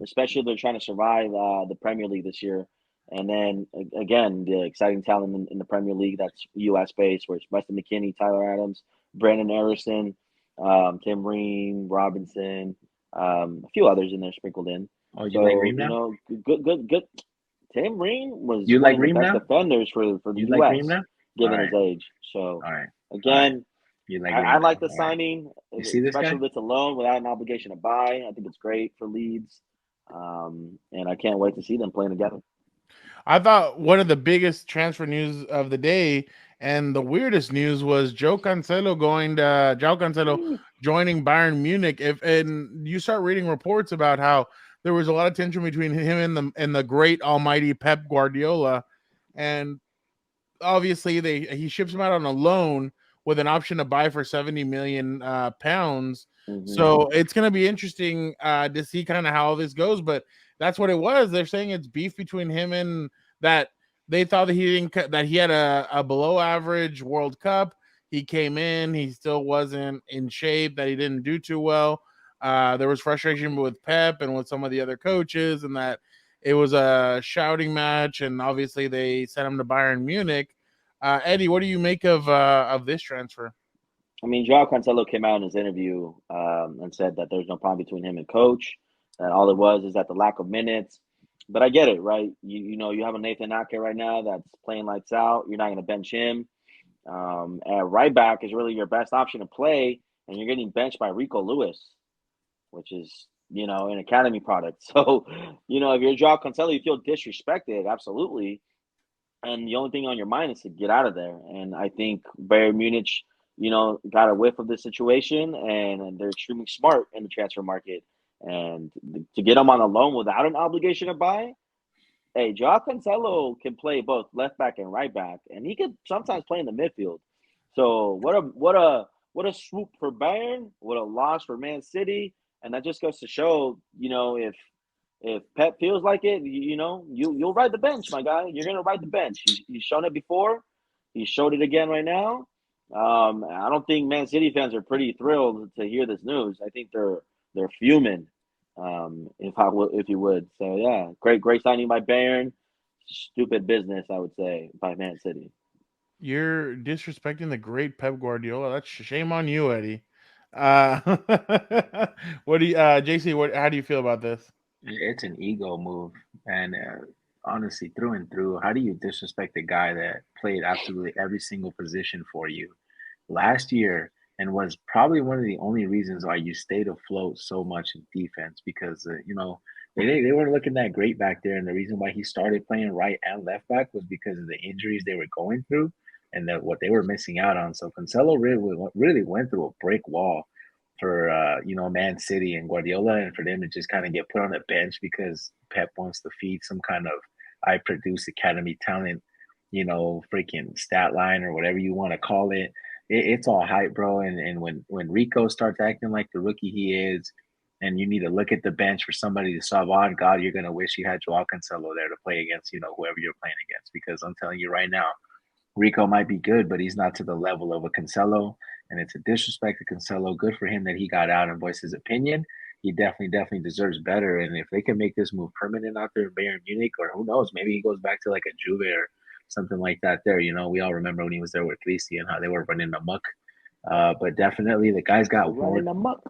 especially if they're trying to survive the Premier League this year. And then again, the exciting talent in the Premier League that's U.S. based, where it's Weston McKennie, Tyler Adams, Brandon Harrison, Tim Ream, Robinson, a few others in there sprinkled in. Oh, you So like Ream now? good. Tim Ream was You one like of the Ream best now? defenders for the You like Ream U.S. now? given All his right. age. So All right. again, You like I Ream like now. the All right. signing, You see this especially guy? if it's a loan without an obligation to buy. I think it's great for Leeds, and I can't wait to see them playing together. I thought one of the biggest transfer news of the day and the weirdest news was Joao Cancelo joining Bayern Munich. And you start reading reports about how there was a lot of tension between him and the great almighty Pep Guardiola, and obviously he ships him out on a loan with an option to buy for 70 million pounds. Mm-hmm. So it's going to be interesting to see kind of how this goes. But that's what it was. They're saying it's beef between him and that they thought that he had a below average World Cup. He came in, he still wasn't in shape, that he didn't do too well. There was frustration with Pep and with some of the other coaches, and that it was a shouting match, and obviously they sent him to Bayern Munich. Eddie, what do you make of this transfer? I mean, Joao Cancelo came out in his interview and said that there's no problem between him and coach, and all it was is that the lack of minutes. But I get it, right? You have a Nathan Ake right now that's playing lights out. You're not going to bench him. At right back is really your best option to play, and you're getting benched by Rico Lewis, which is an academy product. So if you're Joao Cancelo, you feel disrespected, absolutely. And the only thing on your mind is to get out of there. And I think Bayern Munich, got a whiff of the situation, and they're extremely smart in the transfer market. And to get him on a loan without an obligation to buy, hey, Joao Cancelo can play both left back and right back, and he could sometimes play in the midfield. So what a swoop for Bayern, what a loss for Man City, and that just goes to show, if Pep feels like it, you'll ride the bench, my guy. You're gonna ride the bench. He's shown it before. He showed it again right now. I don't think Man City fans are pretty thrilled to hear this news. I think they're fuming, if you would. So yeah, great signing by Bayern. Stupid business, I would say, by Man City. You're disrespecting the great Pep Guardiola. That's shame on you, Eddie. What do you, JC? How do you feel about this? It's an ego move, and honestly, through and through, how do you disrespect a guy that played absolutely every single position for you last year and was probably one of the only reasons why you stayed afloat so much in defense? Because they weren't looking that great back there, and the reason why he started playing right and left back was because of the injuries they were going through and what they were missing out on. So Cancelo really went through a brick wall for Man City and Guardiola, and for them to just kind of get put on the bench because Pep wants to feed some kind of I produce academy talent, freaking stat line or whatever you want to call it. It's all hype, bro. And when Rico starts acting like the rookie he is, and you need to look at the bench for somebody to sub on, God, you're gonna wish you had Joao Cancelo there to play against, whoever you're playing against. Because I'm telling you right now, Rico might be good, but he's not to the level of a Cancelo, and it's a disrespect to Cancelo. Good for him that he got out and voiced his opinion. He definitely deserves better. And if they can make this move permanent out there in Bayern Munich, or who knows, maybe he goes back to like a Juve or something like that there. We all remember when he was there with Christian, how they were running amok. But definitely the guy's got Running amok.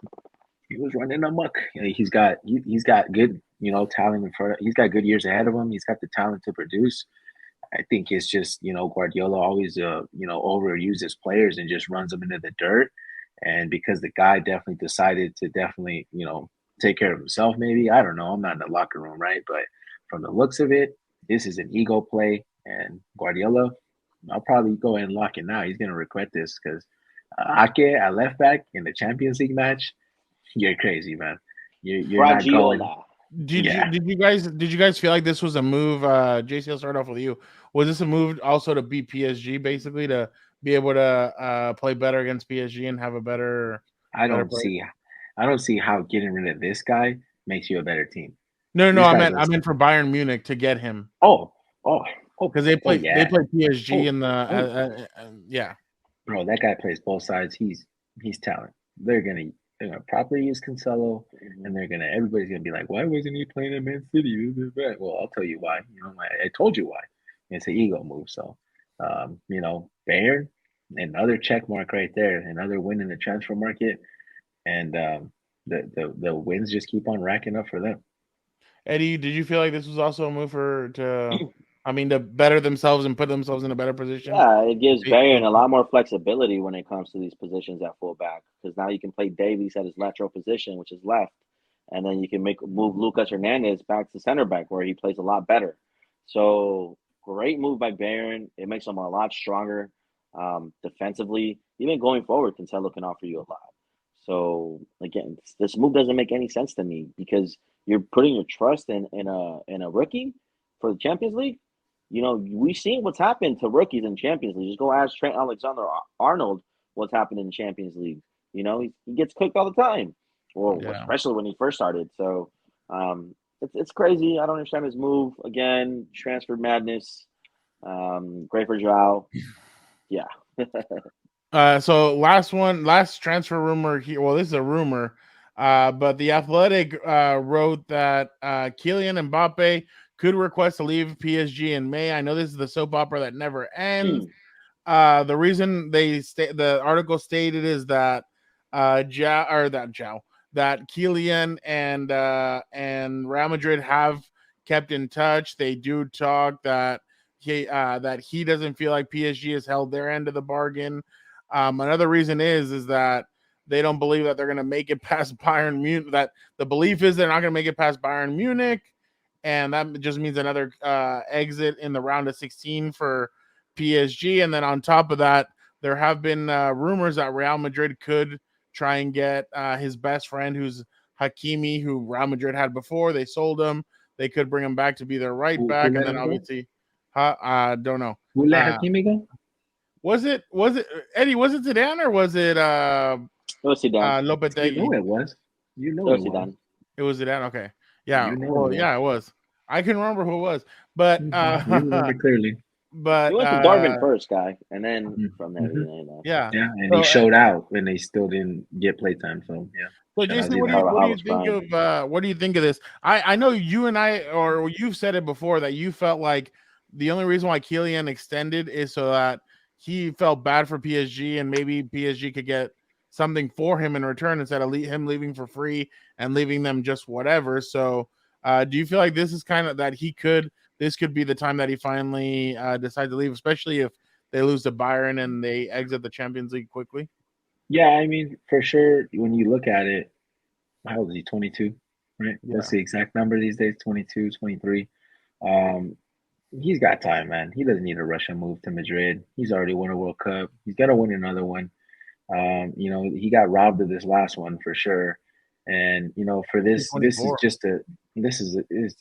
He was running amok. He's got good, talent in front. He's got good years ahead of him. He's got the talent to produce. I think it's just, Guardiola always, overuses players and just runs them into the dirt. And because the guy definitely decided to take care of himself, maybe, I don't know. I'm not in the locker room, right? But from the looks of it, this is an ego play. And Guardiola, I'll probably go ahead and lock it now. He's going to regret this because Ake at left back in the Champions League match, you're crazy, man. You're not going. Fragiola. Did you guys feel like this was a move? JC, I'll start off with you. Was this a move also to beat PSG, basically to be able to play better against PSG and have a better I don't play? see how getting rid of this guy makes you a better team. No, These I guys meant for Bayern Munich to get him. Oh, Because they play yeah. PSG in the yeah. Bro, that guy plays both sides. He's talent. They're gonna properly use Cancelo, and everybody's gonna be like, why wasn't he playing at Man City? Well, I'll tell you why. I told you why. It's an ego move. So, Bayern, another check mark right there, another win in the transfer market, and the wins just keep on racking up for them. Eddie, did you feel like this was also a move to better themselves and put themselves in a better position? Yeah, it gives Bayern a lot more flexibility when it comes to these positions at fullback, because now you can play Davies at his lateral position, which is left, and then you can move Lucas Hernandez back to center back where he plays a lot better. So great move by Bayern. It makes them a lot stronger defensively. Even going forward, Cancelo can offer you a lot. So again, this move doesn't make any sense to me because you're putting your trust in a rookie for the Champions League. We've seen what's happened to rookies in Champions League. Just go ask Trent Alexander-Arnold what's happened in Champions League. He gets cooked all the time, especially when he first started. So it's crazy. I don't understand his move. Again, transfer madness. Great for Joao. Yeah. So last transfer rumor here. Well, this is a rumor, but the Athletic wrote that Kylian Mbappe could request to leave PSG in May. I know this is the soap opera that never ends. The reason the article stated is that that Kylian and Real Madrid have kept in touch. They do talk that he doesn't feel like PSG has held their end of the bargain. Another reason is that they don't believe that they're going to make it past Bayern Munich. That the belief is they're not going to make it past Bayern Munich, and that just means another exit in the round of 16 for PSG. And then on top of that, there have been rumors that Real Madrid could try and get his best friend, who's Hakimi, who Real Madrid had before. They sold him. They could bring him back to be their right back, and then obviously, I don't know. Who let Hakimi go? Was it Eddie? Was it Zidane or was it Zidane. Lopetegui? It was. It was Zidane. It was Zidane. Okay, yeah. It was. I can remember who it was, but you remember clearly. But he went to Darwin first, guy, and then from there, yeah, and he showed out when they still didn't get playtime. So yeah. So Jason, what do you think of what do you think of this? I know you and I, or you've said it before, that you felt like the only reason why Kylian extended is so that he felt bad for PSG and maybe PSG could get something for him in return instead of him leaving for free and leaving them just whatever. So do you feel like this is kind of that this could be the time that he finally decides to leave, especially if they lose to Bayern and they exit the Champions League quickly? Yeah, I mean, for sure, when you look at it, how old is he? 22, right? Yeah. What's the exact number these days? 22, 23. He's got time, man. He doesn't need a rush and move to Madrid. He's already won a World Cup. He's got to win another one. He got robbed of this last one for sure. And for this, it's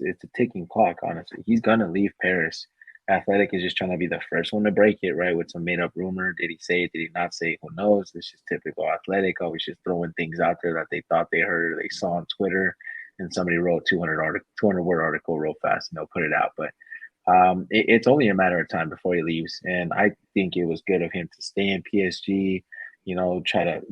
a ticking clock. Honestly, he's gonna leave Paris. Athletic is just trying to be the first one to break it, right? With some made up rumor. Did he say it? Did he not say it? Who knows? This is typical Athletic, always just throwing things out there that they thought they heard or they saw on Twitter, and somebody wrote 200 word article real fast and they'll put it out. But it's only a matter of time before he leaves, and I think it was good of him to stay in PSG. Try to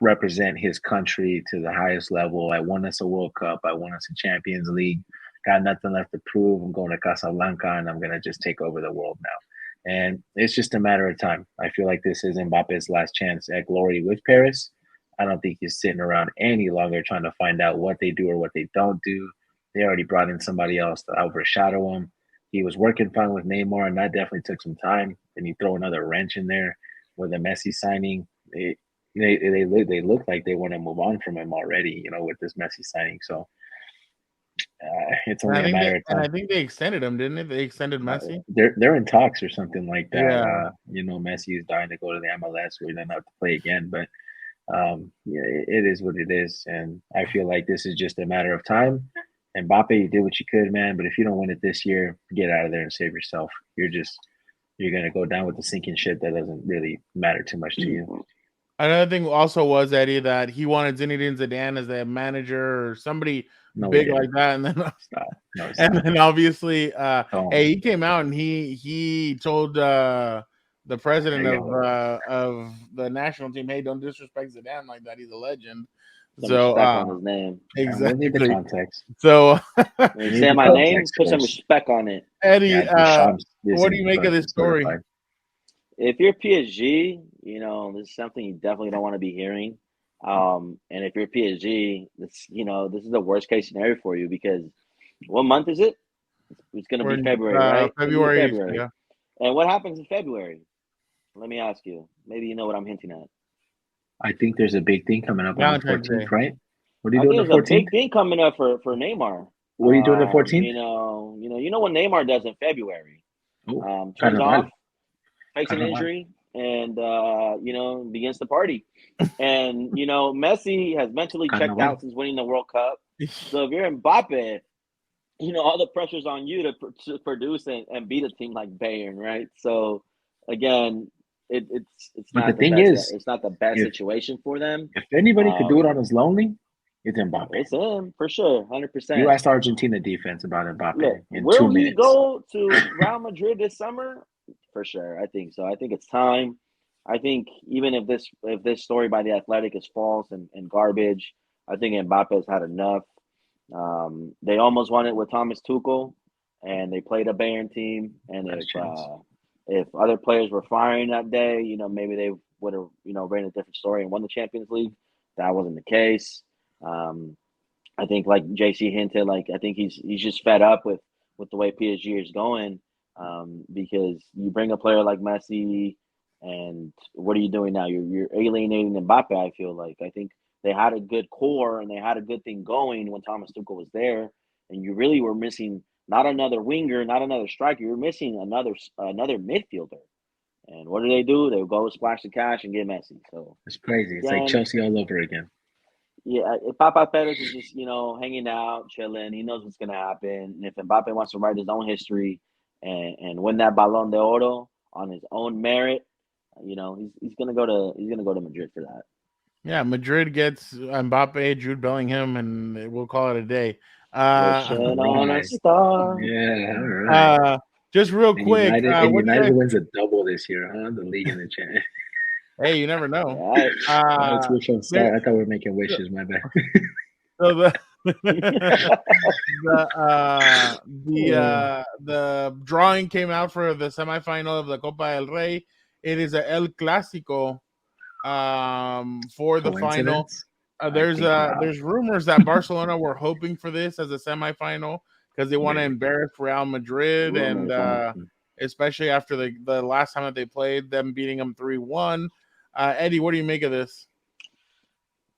represent his country to the highest level. I won us a World Cup. I won us a Champions League. Got nothing left to prove. I'm going to Casablanca and I'm going to just take over the world now. And it's just a matter of time. I feel like this is Mbappe's last chance at glory with Paris. I don't think he's sitting around any longer trying to find out what they do or what they don't do. They already brought in somebody else to overshadow him. He was working fine with Neymar, and that definitely took some time. Then you throw another wrench in there with a Messi signing. They look like they want to move on from him already, with this Messi signing. So it's only a matter of time. And I think they extended him, didn't they? They extended Messi. They're in talks or something like that. Yeah. Messi is dying to go to the MLS where he doesn't have to play again. But it is what it is, and I feel like this is just a matter of time. Mbappe, you did what you could, man. But if you don't win it this year, get out of there and save yourself. You're gonna go down with the sinking ship that doesn't really matter too much to you. Another thing also was, Eddie, that he wanted Zinedine Zidane as the manager or somebody No, big like that, and then Stop. No, and stop. then obviously, Don't. hey, he came out and he told the president There you of the national team, hey, don't disrespect Zidane like that. He's a legend. Some So respect on his name. And we'll need the exactly. context. So When you say my name, put some first. respect on it. Eddie, Yeah, what do you make of this story? Certified. If you're PSG, this is something you definitely don't want to be hearing. And if you're PSG, this is the worst case scenario for you because what month is it? It's going to be February, right? February. Yeah. And what happens in February? Let me ask you. Maybe you know what I'm hinting at. I think there's a big thing coming up on the 14th, right? What are you I doing think the there's 14th? a big thing coming up for Neymar. What are you doing the 14th? You know what Neymar does in February. Turns off, fakes an injury, and begins to party. And Messi has mentally checked out since winning the World Cup. So if you're Mbappe, all the pressure's on you to produce and beat a team like Bayern, right? So again, it's not the best. It's not the best situation for them. If anybody could do it on his lonely, it's Mbappe. It's him for sure, 100%. You asked Argentina defense about Mbappe. Look, in will 2 minutes. He go to Real Madrid this summer? For sure, I think so. I think it's time. I think even if this story by the Athletic is false and garbage, I think Mbappe has had enough. They almost won it with Thomas Tuchel, and they played a Bayern team. And if other players were firing that day, maybe they would have ran a different story and won the Champions League. That wasn't the case. I think, like J.C. hinted, I think he's just fed up with the way PSG is going. Because you bring a player like Messi, and what are you doing now? You're alienating Mbappe. I feel like I think they had a good core and they had a good thing going when Thomas Tuchel was there, and you really were missing not another winger, not another striker. You're missing another midfielder. And what do? They go splash the cash and get Messi. So it's crazy. It's like Chelsea all over again. Yeah, if Papa Perez is just hanging out, chilling, he knows what's gonna happen. And if Mbappe wants to write his own history and win that Ballon d'Oro on his own merit, he's gonna go to Madrid for that. Yeah, Madrid gets Mbappe, Jude Bellingham, and we'll call it a day. On a star. Yeah, all right. Just real quick, United wins a double this year, huh? The league and the champion. Hey, you never know. Right. Let's wish on star. I thought we were making wishes. My bad. So the drawing came out for the semifinal of the Copa del Rey. It is a El Clasico for the final. There's rumors that Barcelona were hoping for this as a semifinal because they want to embarrass Real Madrid, and especially after the last time that they played, them beating them 3-1. Eddie, what do you make of this?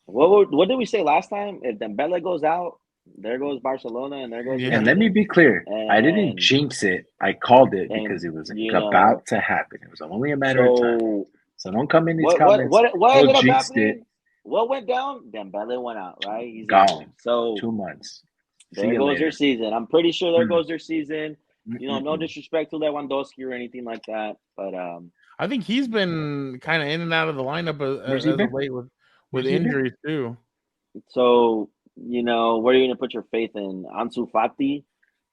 What did we say last time? If Dembele goes out, there goes Barcelona, and there goes. Yeah, let me be clear. I didn't jinx it. I called it because it was about to happen. It was only a matter of time. So don't come in these comments. What ended up happening? What went down? Dembele went out, right? He's gone. So 2 months. There goes their season. I'm pretty sure there goes their season. No disrespect to Lewandowski or anything like that, but I think he's been kind of in and out of the lineup as of late with injuries too. So where are you going to put your faith in? Ansu Fati?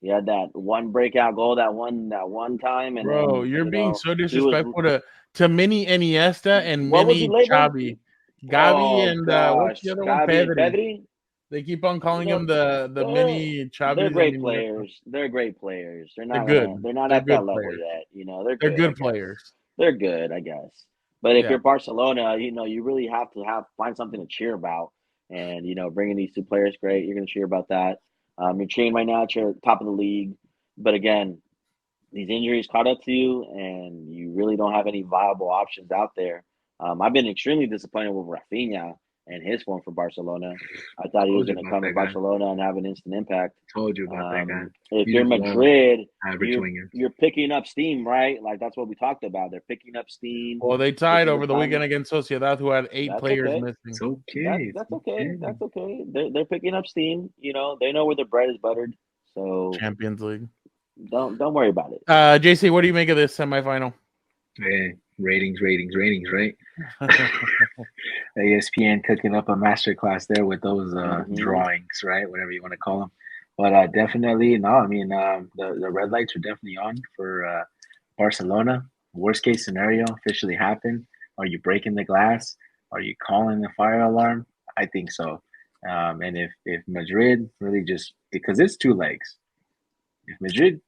He had that one breakout goal that one time, and bro, you're being so disrespectful to mini Iniesta and mini Xavi, Gavi, and what's the other one? Pedri. They keep on calling him the mini Xavi. They're great players. They're great players. They're not good. They're not at that level yet. They're good players. They're good, I guess. But if you're Barcelona, you really have to find something to cheer about. And bringing these two players, great. You're going to cheer about that. You're cheering right now at your top of the league, but again, these injuries caught up to you, and you really don't have any viable options out there. I've been extremely disappointed with Rafinha and his form for Barcelona. I thought he was going to come to Barcelona and have an instant impact. Told you about that guy. If you're Madrid, you're picking up steam, right? Like that's what we talked about. They're picking up steam. Well, they tied over the weekend against Sociedad, who had 8 players missing. It's okay. That's okay. That's okay. They're picking up steam. They know where the bread is buttered. So Champions League. Don't worry about it. JC, what do you make of this semifinal? Hey, Ratings, right? ESPN cooking up a masterclass there with those drawings, right? Whatever you want to call them. But definitely, no, I mean, the red lights are definitely on for Barcelona. Worst case scenario officially happened. Are you breaking the glass? Are you calling the fire alarm? I think so. And if Madrid really just, because it's 2 legs, if Madrid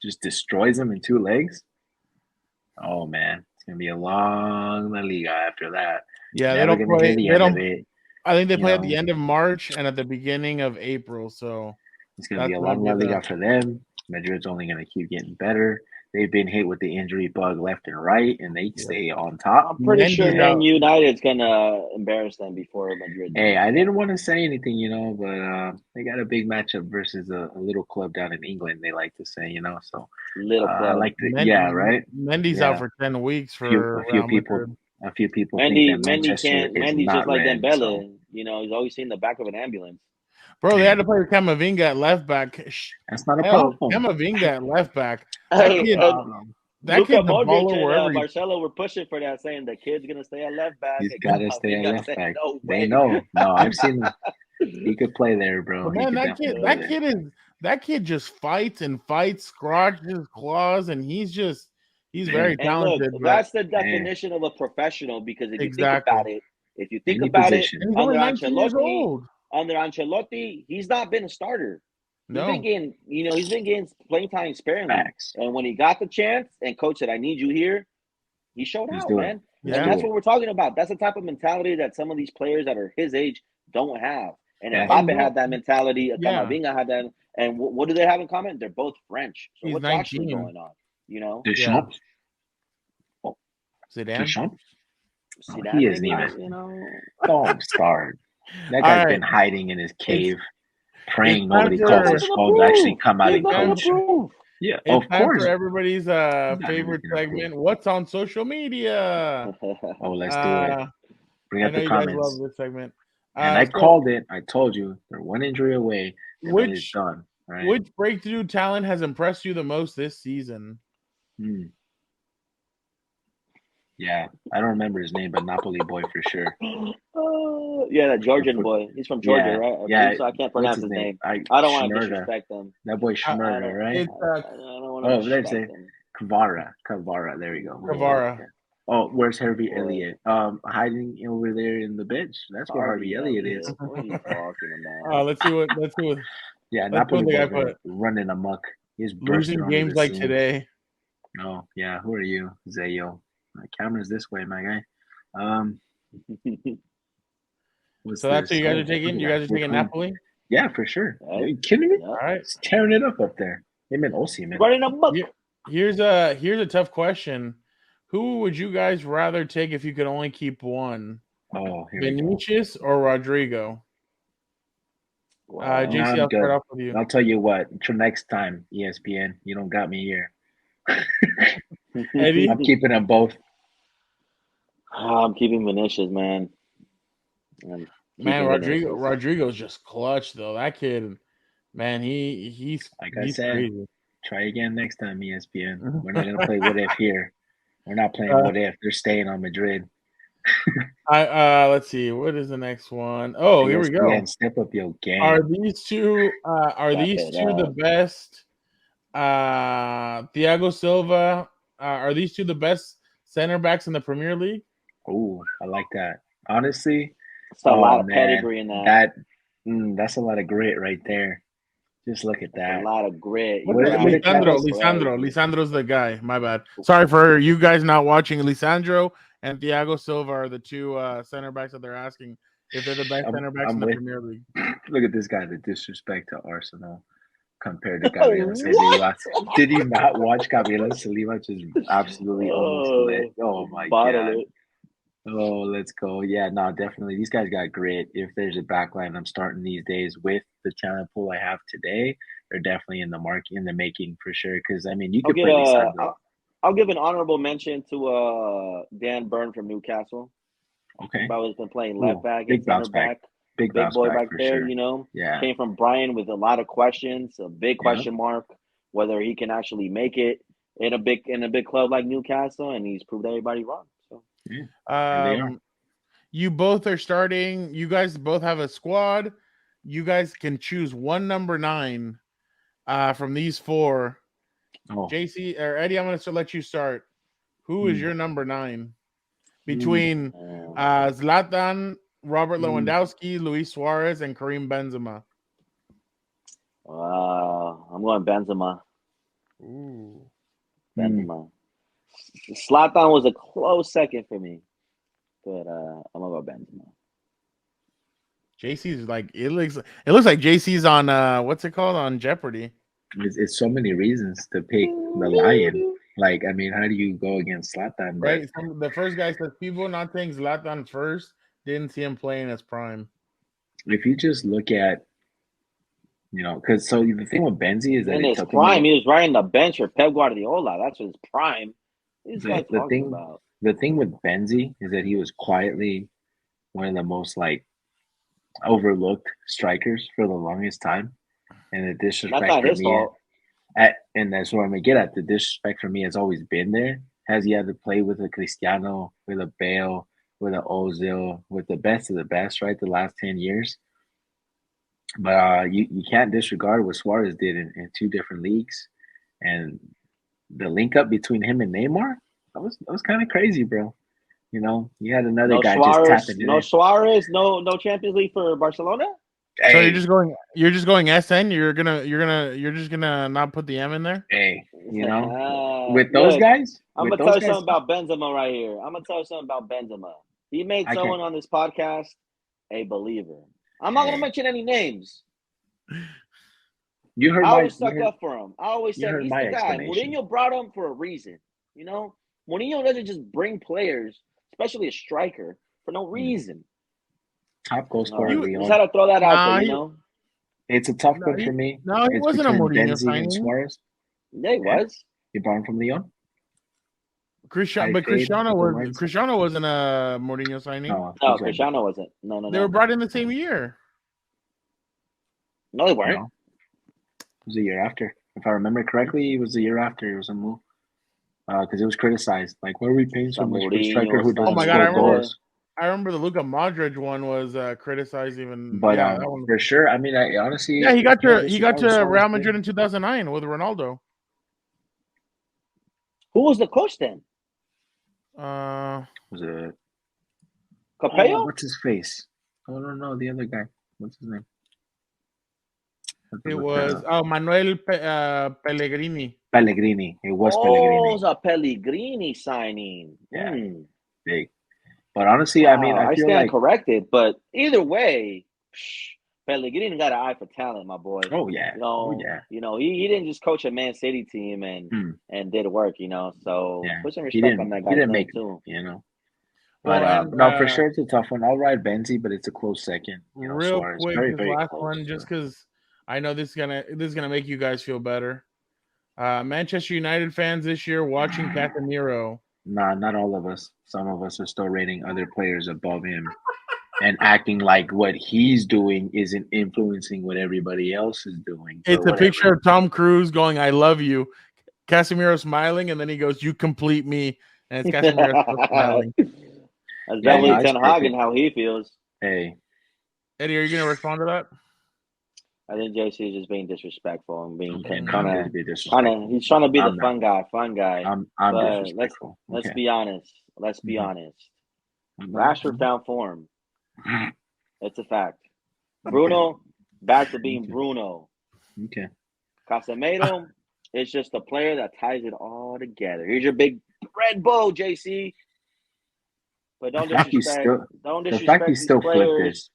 just destroys them in 2 legs, oh man, it's gonna be a long La Liga after that. Yeah, Never they don't gonna play. hear the They end of don't. it. I think they play at the end of March and at the beginning of April. So It's gonna be a long La Liga for them. Madrid's only gonna keep getting better. They've been hit with the injury bug left and right, and they stay on top. I'm pretty sure Man United's gonna embarrass them before Madrid. Hey, I didn't want to say anything, but they got a big matchup versus a little club down in England. They like to say, so little club. I like to, right. Mendy's out for 10 weeks for a few people. A few people Mendy, think that Manchester Mendy's not just like red, Dembele. so. He's always seen the back of an ambulance. Bro, they had to play Camavinga at left back. That's not a problem. Camavinga at left back. That kid's a baller and Marcelo were pushing for that, saying the kid's gonna stay at left back. He's got to stay at left back. They know. No, I've seen him. He could play there, bro. Man, that kid just fights and fights, scratches claws, and he's very talented. Look, that's the definition of a professional, because if you think about it, under Ancelotti, he's not been a starter. No. He's been getting playing time sparingly. And when he got the chance and coach said, I need you here, he showed out, man. Yeah. And that's what we're talking about. That's the type of mentality that some of these players that are his age don't have. And Mbappe had that mentality. Camavinga had that. And what do they have in common? They're both French. So what's 19. actually going on? Deschamps? Zidane? He isn't even. Don't start. That guy's been hiding in his cave, praying nobody calls his phone to actually come out and coach. Yeah, of course. For everybody's favorite segment, what's on social media? Oh, let's do it. Bring up the comments. You guys love this segment. And I called it. I told you they're 1 injury away. It's done. Right? Which breakthrough talent has impressed you the most this season? Yeah, I don't remember his name, but Napoli boy for sure. That Georgian boy. He's from Georgia, right? Yeah. So I can't pronounce his name. I don't want to disrespect him. That boy Schmerger, right? I don't want to disrespect him. Kvara. There we go. Kvara. Oh, where's Harvey Elliott? Hiding over there in the bench. That's where Harvey Elliott is. What are you talking about? Let's see what. Yeah, Napoli running amok. He's losing games like today. Oh yeah, who are you, Zayo? My camera's this way, my guy. So that's who you guys are taking? You guys are taking Napoli? Yeah, for sure. Are you kidding me? All right, it's tearing it up there. Him and Osi, man. Running amok. Here's a tough question. Who would you guys rather take if you could only keep one? Oh, Vinicius or Rodrigo? J.C., I'll start off with you. I'll tell you what. Until next time, ESPN, you don't got me here. Eddie? I'm keeping them both. I'm keeping Vinicius, man. Rodrigo's just clutch though. That kid, man, he's like I said. Crazy. Try again next time, ESPN. We're not gonna play what if here. We're not playing what if. They're staying on Madrid. Let's see. What is the next one? Oh, ESPN, here we go. Step up your game. Are these two the best? Thiago Silva. Are these two the best center backs in the Premier League? Oh, I like that. Honestly, it's a lot of pedigree in that. That's a lot of grit right there. Just look at that. A lot of grit. Lisandro's the guy. My bad. Sorry for you guys not watching. Lisandro and Thiago Silva are the two center backs that they're asking if they're the best center backs in the Premier League. Look at this guy, the disrespect to Arsenal compared to Gabriel Saliba. Did you not watch Gabriel Saliba? Just absolutely almost lit. Oh my god. Oh, let's go. Yeah, no, definitely. These guys got grit. If there's a backline I'm starting these days with the talent pool I have today, they're definitely in the making for sure. Because I mean, you could play Lisandro. I'll give an honorable mention to Dan Burn from Newcastle. Okay. He's always been playing left back, big bounce back. Big boy back there, sure. Yeah. Came from Brian with a lot of questions, a big question mark, whether he can actually make it. in a big club like Newcastle, and he's proved everybody wrong. So Yeah, they are. You both are starting. You guys both have a squad. You guys can choose one number 9 from these 4. Oh, JC or Eddie, I'm going to let you start. Who is your number 9 between Zlatan, Robert Lewandowski, Luis Suarez, and Karim Benzema? I'm going Benzema. Ooh. Benzema. Zlatan was a close second for me, but I'm gonna go Benzema. JC's like it looks like JC's on what's it called, on Jeopardy. It's so many reasons to pick the Lion. Like, I mean, how do you go against Zlatan? Right. The first guy says people not saying Zlatan first didn't see him playing his prime. If you just look at, because the thing with Benzi is that in his prime, he was riding the bench for Pep Guardiola. That's his prime. The thing with Benzi is that he was quietly one of the most overlooked strikers for the longest time, and the disrespect that's not his fault. And that's what I'm gonna get at. The disrespect for me has always been there. Has he had to play with a Cristiano, with a Bale, with an Ozil, with the best of the best, right? The last 10 years. But you can't disregard what Suarez did in 2 different leagues, and the link up between him and Neymar. That was kind of crazy, bro. You had another guy Suarez, just tapping in. No Suarez, no Champions League for Barcelona. Hey. So you're just going SN. You're just gonna not put the M in there. Hey, with those guys, I'm gonna tell you something about Benzema right here. I'm gonna tell you something about Benzema. He made someone on this podcast a believer. I'm not gonna mention any names. You heard. I always stuck up for him. I always said he's the guy. Explanation. Mourinho brought him for a reason. Mourinho doesn't just bring players, especially a striker, for no reason. Top goal scorer. You just had to throw that out there, It's a tough one for me. No, he wasn't a Mourinho signing. Yeah, he was. You brought him from Lyon? Cristiano wasn't a Mourinho signing. No, Cristiano wasn't. No. They were brought in the same year. No, they weren't. No. It was a year after. If I remember correctly, it was a year after. It was a move. Because it was criticized. Like, why are we paying so much for a striker who doesn't score goals? I remember the Luka Modric one was criticized even. But for sure, I mean, I honestly, he got to Real Madrid in 2009 with Ronaldo. Who was the coach then? Was it Capello? What's his face? Oh no, the other guy. What's his name? It was Manuel Pellegrini. Pellegrini. It was Pellegrini. Oh, it was a Pellegrini signing. Yeah, big. But honestly, I mean, I feel stand corrected. But either way, Pellegrini got an eye for talent, my boy. Oh yeah. He didn't just coach a Man City team and did work. So put some respect on that guy. He didn't make too. But for sure, it's a tough one. I'll ride Benzi, but it's a close second. Real Suarez, quick, very, this very last close, one, just because I know this is gonna make you guys feel better. Manchester United fans this year watching Casemiro. Nah, not all of us. Some of us are still rating other players above him and acting like what he's doing isn't influencing what everybody else is doing. It's a picture of Tom Cruise going, "I love you." Casemiro smiling, and then he goes, "You complete me." And it's Casemiro smiling. That's definitely Ten Hag and how he feels. Hey, Eddie, are you going to respond to that? I think JC is just being disrespectful and being he's trying to be the fun guy. I'm disrespectful. Let's be honest. Rashford found form. It's a fact. Bruno back to being Bruno. Okay. Casemiro is just a player that ties it all together. Here's your big Red Bull, JC. But don't disrespect these players.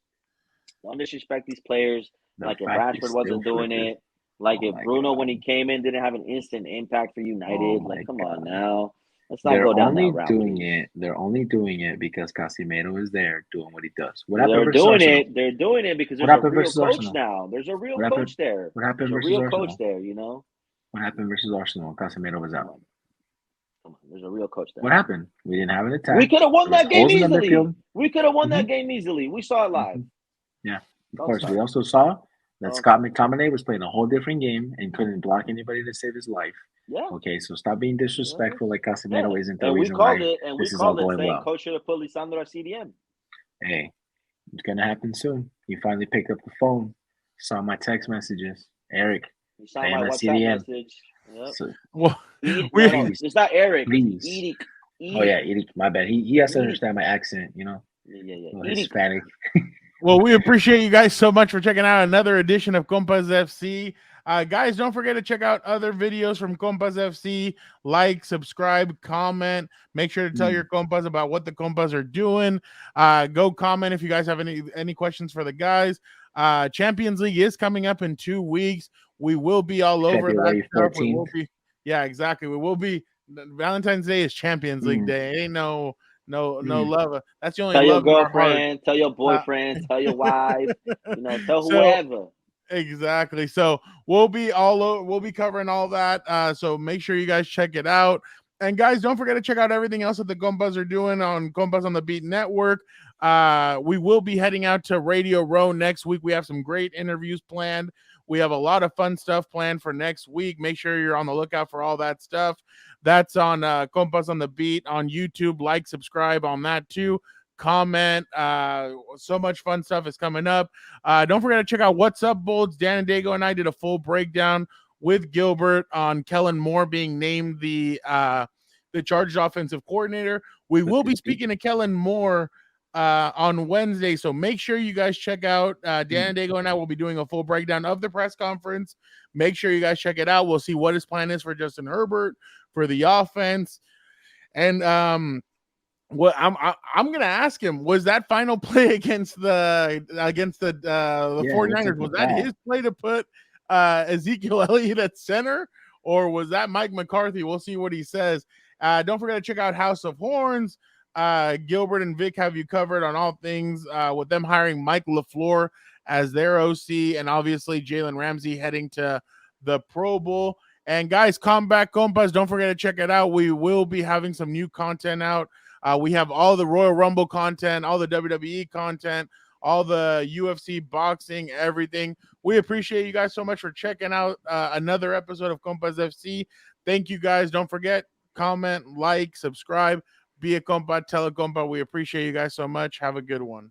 Don't disrespect these players. Like if Rashford wasn't doing it. Like if Bruno, when he came in, didn't have an instant impact for United. Come on now. Let's not go down that route. They're only doing it because Casemiro is there doing what he does. They're doing it because there's a real coach now. There's a real coach there. What happened versus Arsenal? Coach there, What happened versus Arsenal? Casemiro was out. Come on, there's a real coach there. What happened? We didn't have an attack. We could have won that game easily. We saw it live. Yeah, of course. We also saw that Scott McTominay was playing a whole different game and couldn't block anybody to save his life. Yeah. Okay, so stop being disrespectful. Like Casemiro isn't the And reason why we this is all called it going saying well. Coach should have put Lisandro at CDM. Hey, it's gonna happen soon. He finally picked up the phone, saw my text messages. Eric, You saw I my am a WhatsApp CDM. message. Yep. So, Well, It's not Eric. please. Edic. Oh yeah, Eric, my bad. He has to Edic. understand my accent, you know. Yeah. Hispanic. Well, we appreciate you guys so much for checking out another edition of Compas FC. Guys, don't forget to check out other videos from Compas FC. Like, subscribe, comment. Make sure to tell your compas about what the compas are doing. Go comment if you guys have any questions for the guys. Champions League is coming up in 2 weeks. We will be all over February that stuff. 14th. We will be, yeah, exactly. We will be. Valentine's Day is Champions League Day. Ain't no love. That's the only tell love your in our heart. girlfriend, tell your boyfriend, tell your wife, tell So, whoever. Exactly. So we'll be covering all that. So make sure you guys check it out. And guys, don't forget to check out everything else that the Compas are doing on Compas on the Beat Network. We will be heading out to Radio Row next week. We have some great interviews planned. We have a lot of fun stuff planned for next week. Make sure you're on the lookout for all that stuff. That's on Compas on the Beat on YouTube. Like, subscribe on that too. Comment. So much fun stuff is coming up. Don't forget to check out What's Up Bolts. Dan and Dago and I did a full breakdown with Gilbert on Kellen Moore being named the Chargers offensive coordinator. We will be speaking to Kellen Moore on Wednesday, so make sure you guys check out Dan and Dago and I will be doing a full breakdown of the press conference. Make sure you guys check it out. We'll see what his plan is for Justin Herbert, for the offense, and well, I'm gonna ask him, was that final play against the 49ers, was that his play to put Ezekiel Elliott at center, or was that Mike McCarthy? We'll see what he says. Don't forget to check out House of Horns. Gilbert and Vic have you covered on all things with them hiring Mike LaFleur as their OC, and obviously Jalen Ramsey heading to the Pro Bowl. And guys, Combat Compas, don't forget to check it out. We will be having some new content out. We have all the Royal Rumble content, all the WWE content, all the UFC boxing, everything. We appreciate you guys so much for checking out another episode of Compas FC. Thank you guys. Don't forget, comment, like, subscribe, be a compa, tell a compa. We appreciate you guys so much. Have a good one.